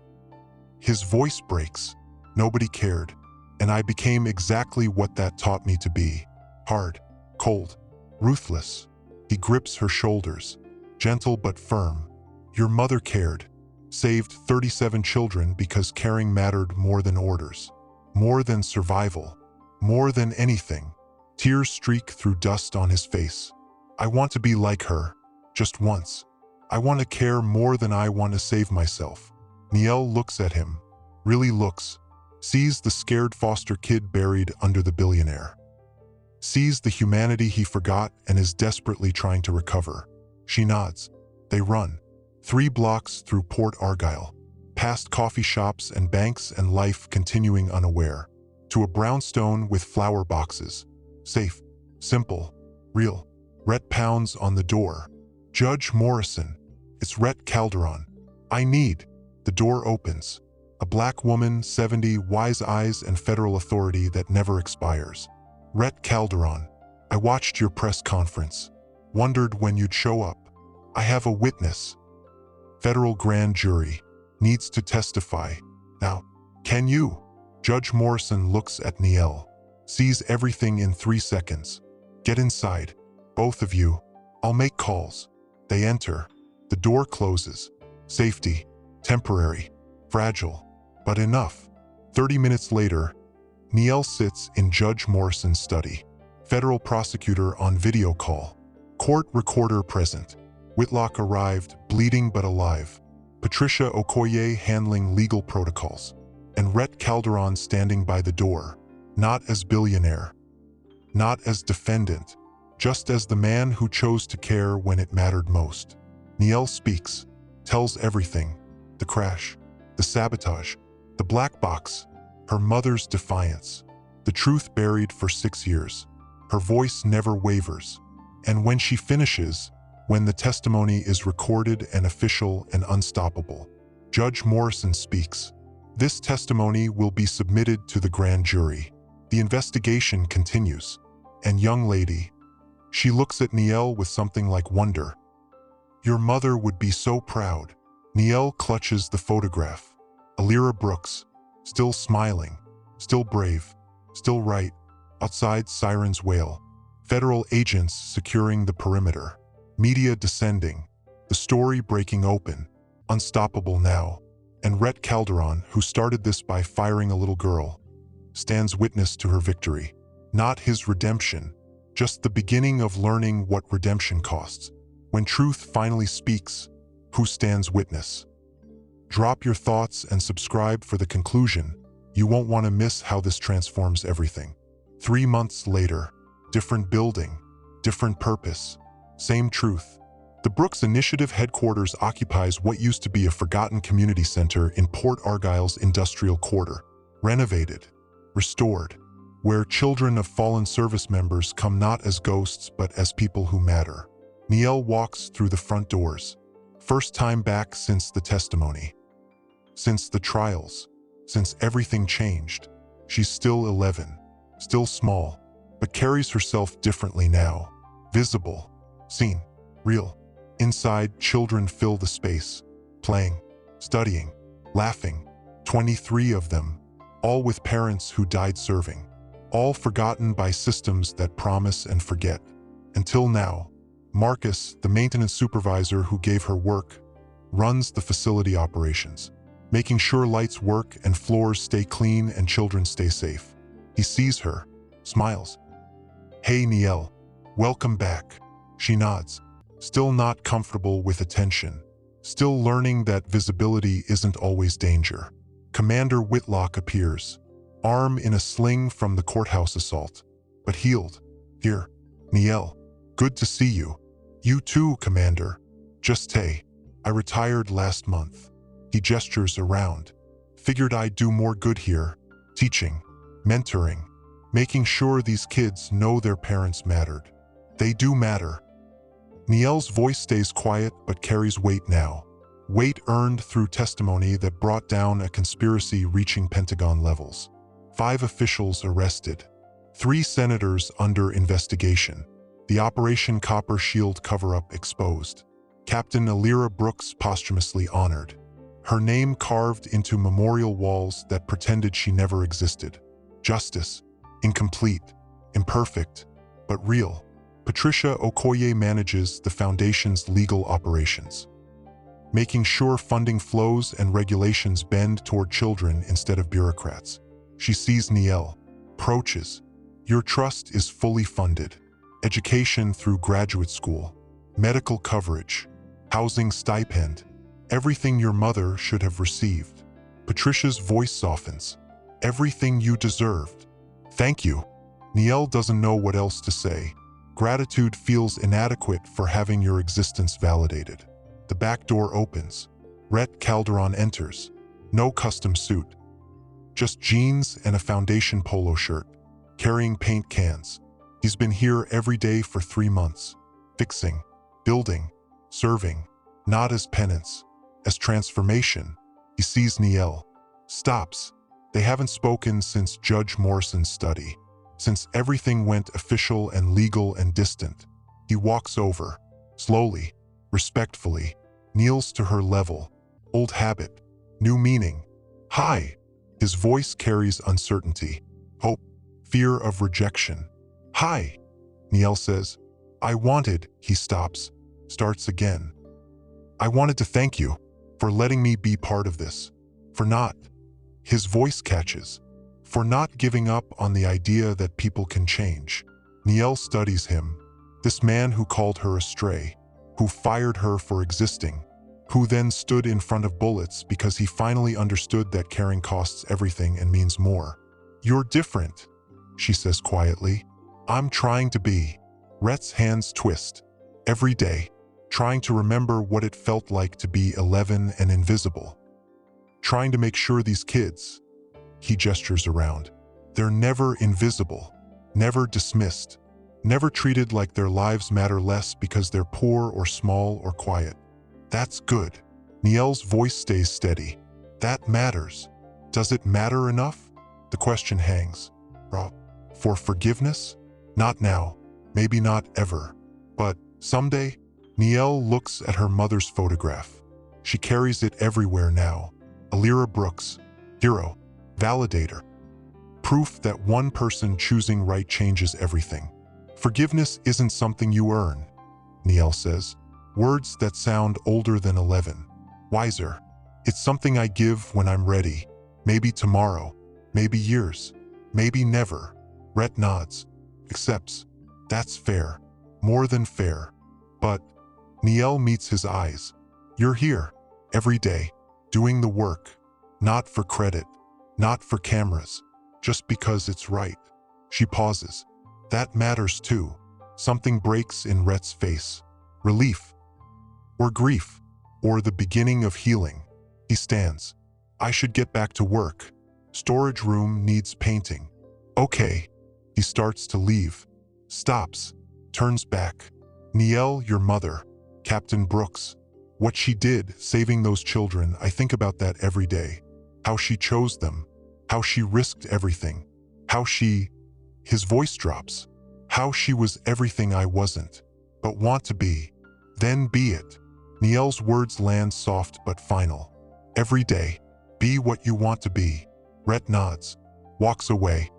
His voice breaks. Nobody cared. And I became exactly what that taught me to be. Hard. Cold. Ruthless. He grips her shoulders. Gentle but firm. Your mother cared. Saved 37 children because caring mattered more than orders. More than survival. More than anything. Tears streak through dust on his face. I want to be like her. Just once. I want to care more than I want to save myself. Nielle looks at him. Really looks. Sees the scared foster kid buried under the billionaire. Sees the humanity he forgot and is desperately trying to recover. She nods. They run. 3 blocks through Port Argyle. past coffee shops and banks and life continuing unaware, to a brownstone with flower boxes. Safe, simple, real. Rhett pounds on the door. Judge Morrison. It's Rhett Calderon. I need. The door opens. A black woman, 70, wise eyes and federal authority that never expires. Rhett Calderon. I watched your press conference. Wondered when you'd show up. I have a witness. Federal grand jury. Needs to testify. Now, can you? Judge Morrison looks at Niel. Sees everything in 3 seconds. Get inside. Both of you. I'll make calls. They enter. The door closes. Safety. Temporary. Fragile. But enough. 30 minutes later, Niel sits in Judge Morrison's study. Federal prosecutor on video call. Court recorder present. Whitlock arrived, bleeding but alive. Patricia Okoye handling legal protocols. And Rhett Calderon standing by the door. Not as billionaire. Not as defendant. Just as the man who chose to care when it mattered most. Niel speaks. Tells everything. The crash. The sabotage. The black box. Her mother's defiance. The truth buried for 6 years. Her voice never wavers. And when she finishes, when the testimony is recorded and official and unstoppable, Judge Morrison speaks. This testimony will be submitted to the grand jury. The investigation continues. And young lady, she looks at Niel with something like wonder. Your mother would be so proud. Niel clutches the photograph. Alira Brooks, still smiling, still brave, still right. Outside, sirens wail. Federal agents securing the perimeter. Media descending. The story breaking open. Unstoppable now. And Rhett Calderon, who started this by firing a little girl, stands witness to her victory. Not his redemption, just the beginning of learning what redemption costs. When truth finally speaks, who stands witness? Drop your thoughts and subscribe for the conclusion. You won't want to miss how this transforms everything. 3 months later, different building, different purpose, same truth. The Brooks Initiative headquarters occupies what used to be a forgotten community center in Port Argyle's industrial quarter. Renovated, restored, where children of fallen service members come not as ghosts but as people who matter. Niel walks through the front doors. First time back since the testimony. Since the trials. Since everything changed. She's still 11. Still small. But carries herself differently now. Visible. Seen. Real. Inside, children fill the space. Playing. Studying. Laughing. 23 of them. All with parents who died serving. All forgotten by systems that promise and forget. Until now. Marcus, the maintenance supervisor who gave her work, runs the facility operations, making sure lights work and floors stay clean and children stay safe. He sees her, smiles. Hey Niel, welcome back. She nods, still not comfortable with attention, still learning that visibility isn't always danger. Commander Whitlock appears, arm in a sling from the courthouse assault, but healed. Here, Niel, good to see you. You too, Commander. Just hey, I retired last month. He gestures around. Figured I'd do more good here, teaching, mentoring, making sure these kids know their parents mattered. They do matter. Niel's voice stays quiet but carries weight now. Weight earned through testimony that brought down a conspiracy reaching Pentagon levels. 5 officials arrested. 3 senators under investigation. The Operation Copper Shield cover-up exposed. Captain Alira Brooks posthumously honored. Her name carved into memorial walls that pretended she never existed. Justice. Incomplete. Imperfect. But real. Patricia Okoye manages the Foundation's legal operations, making sure funding flows and regulations bend toward children instead of bureaucrats. She sees Niel. Approaches. Your trust is fully funded. Education through graduate school, medical coverage, housing stipend, everything your mother should have received. Patricia's voice softens. Everything you deserved. Thank you. Niel doesn't know what else to say. Gratitude feels inadequate for having your existence validated. The back door opens. Rhett Calderon enters. No custom suit. Just jeans and a foundation polo shirt, carrying paint cans. He's been here every day for 3 months, fixing, building, serving, not as penance, as transformation. He sees Niel, stops. They haven't spoken since Judge Morrison's study, since everything went official and legal and distant. He walks over, slowly, respectfully, kneels to her level. Old habit, new meaning. Hi. His voice carries uncertainty, hope, fear of rejection. Hi. Niel says. He stops, starts again. I wanted to thank you for letting me be part of this, for not, his voice catches, for not giving up on the idea that people can change. Niel studies him, this man who called her a stray, who fired her for existing, who then stood in front of bullets because he finally understood that caring costs everything and means more. You're different, she says quietly. I'm trying to be. Rhett's hands twist. Every day, trying to remember what it felt like to be 11 and invisible. Trying to make sure these kids, he gestures around, they're never invisible, never dismissed, never treated like their lives matter less because they're poor or small or quiet. That's good. Niel's voice stays steady. That matters. Does it matter enough? The question hangs. For forgiveness? Not now. Maybe not ever. But someday? Niel looks at her mother's photograph. She carries it everywhere now. Alira Brooks, hero, validator. Proof that one person choosing right changes everything. Forgiveness isn't something you earn, Niel says. Words that sound older than 11. Wiser. It's something I give when I'm ready. Maybe tomorrow. Maybe years. Maybe never. Rhett nods. Accepts. That's fair. More than fair. But Niel meets his eyes. You're here. Every day. Doing the work. Not for credit. Not for cameras. Just because it's right. She pauses. That matters too. Something breaks in Rhett's face. Relief. Or grief. Or the beginning of healing. He stands. I should get back to work. Storage room needs painting. Okay. He starts to leave. Stops. Turns back. Niel, your mother. Captain Brooks. What she did, saving those children, I think about that every day. How she chose them. How she risked everything. How she... His voice drops. How she was everything I wasn't, but want to be. Then be it. Niel's words land soft but final. Every day, be what you want to be. Rhett nods, walks away.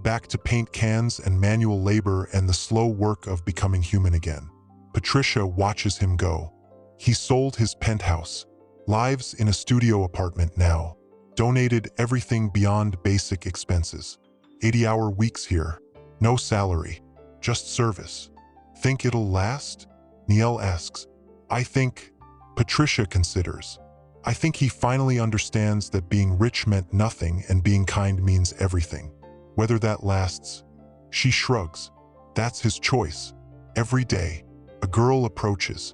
Back to paint cans and manual labor and the slow work of becoming human again. Patricia watches him go. He sold his penthouse, lives in a studio apartment now, donated everything beyond basic expenses. 80-hour weeks here, no salary, just service. Think it'll last? Niel asks. I think, Patricia considers. I think he finally understands that being rich meant nothing and being kind means everything. Whether that lasts, she shrugs. That's his choice. Every day, a girl approaches.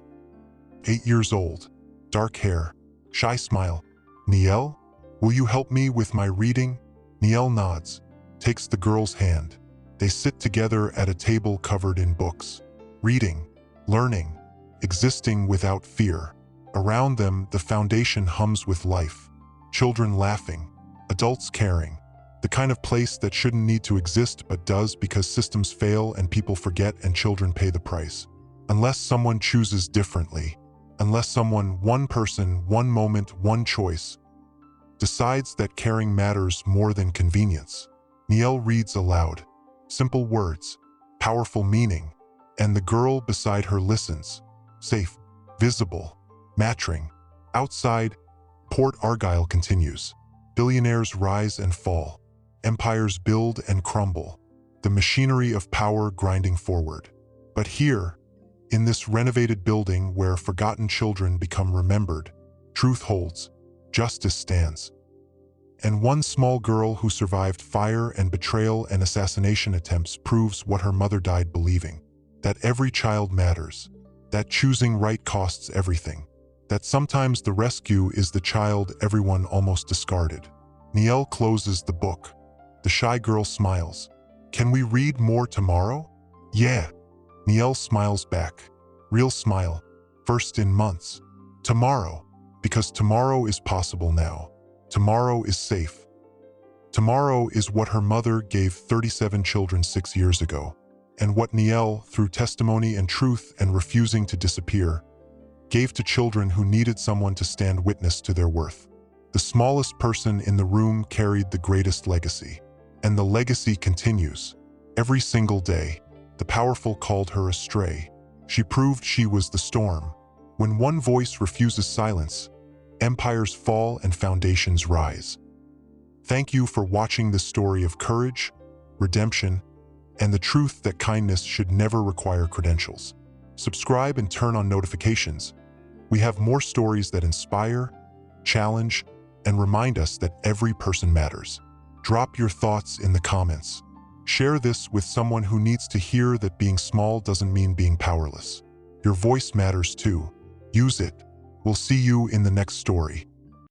8 years old, dark hair, shy smile. Niel, will you help me with my reading? Niel nods, takes the girl's hand. They sit together at a table covered in books, reading, learning, existing without fear. Around them, the foundation hums with life. Children laughing, adults caring. The kind of place that shouldn't need to exist but does because systems fail and people forget and children pay the price. Unless someone chooses differently, unless someone, one person, one moment, one choice, decides that caring matters more than convenience. Niel reads aloud. Simple words, powerful meaning, and the girl beside her listens. Safe, visible, matching. Outside, Port Argyle continues. Billionaires rise and fall. Empires build and crumble. The machinery of power grinding forward. But here, in this renovated building where forgotten children become remembered, truth holds, justice stands. And one small girl who survived fire and betrayal and assassination attempts proves what her mother died believing. That every child matters. That choosing right costs everything. that sometimes the rescue is the child everyone almost discarded. Niel closes the book. The shy girl smiles. Can we read more tomorrow? Yeah. Niel smiles back. Real smile. First in months. Tomorrow. Because tomorrow is possible now. Tomorrow is safe. Tomorrow is what her mother gave 37 children 6 years ago, and what Niel, through testimony and truth and refusing to disappear, gave to children who needed someone to stand witness to their worth. The smallest person in the room carried the greatest legacy, and the legacy continues. Every single day, the powerful called her a stray. She proved she was the storm. When one voice refuses silence, empires fall and foundations rise. Thank you for watching this story of courage, redemption, and the truth that kindness should never require credentials. Subscribe and turn on notifications. We have more stories that inspire, challenge, and remind us that every person matters. Drop your thoughts in the comments. Share this with someone who needs to hear that being small doesn't mean being powerless. Your voice matters too. Use it. We'll see you in the next story.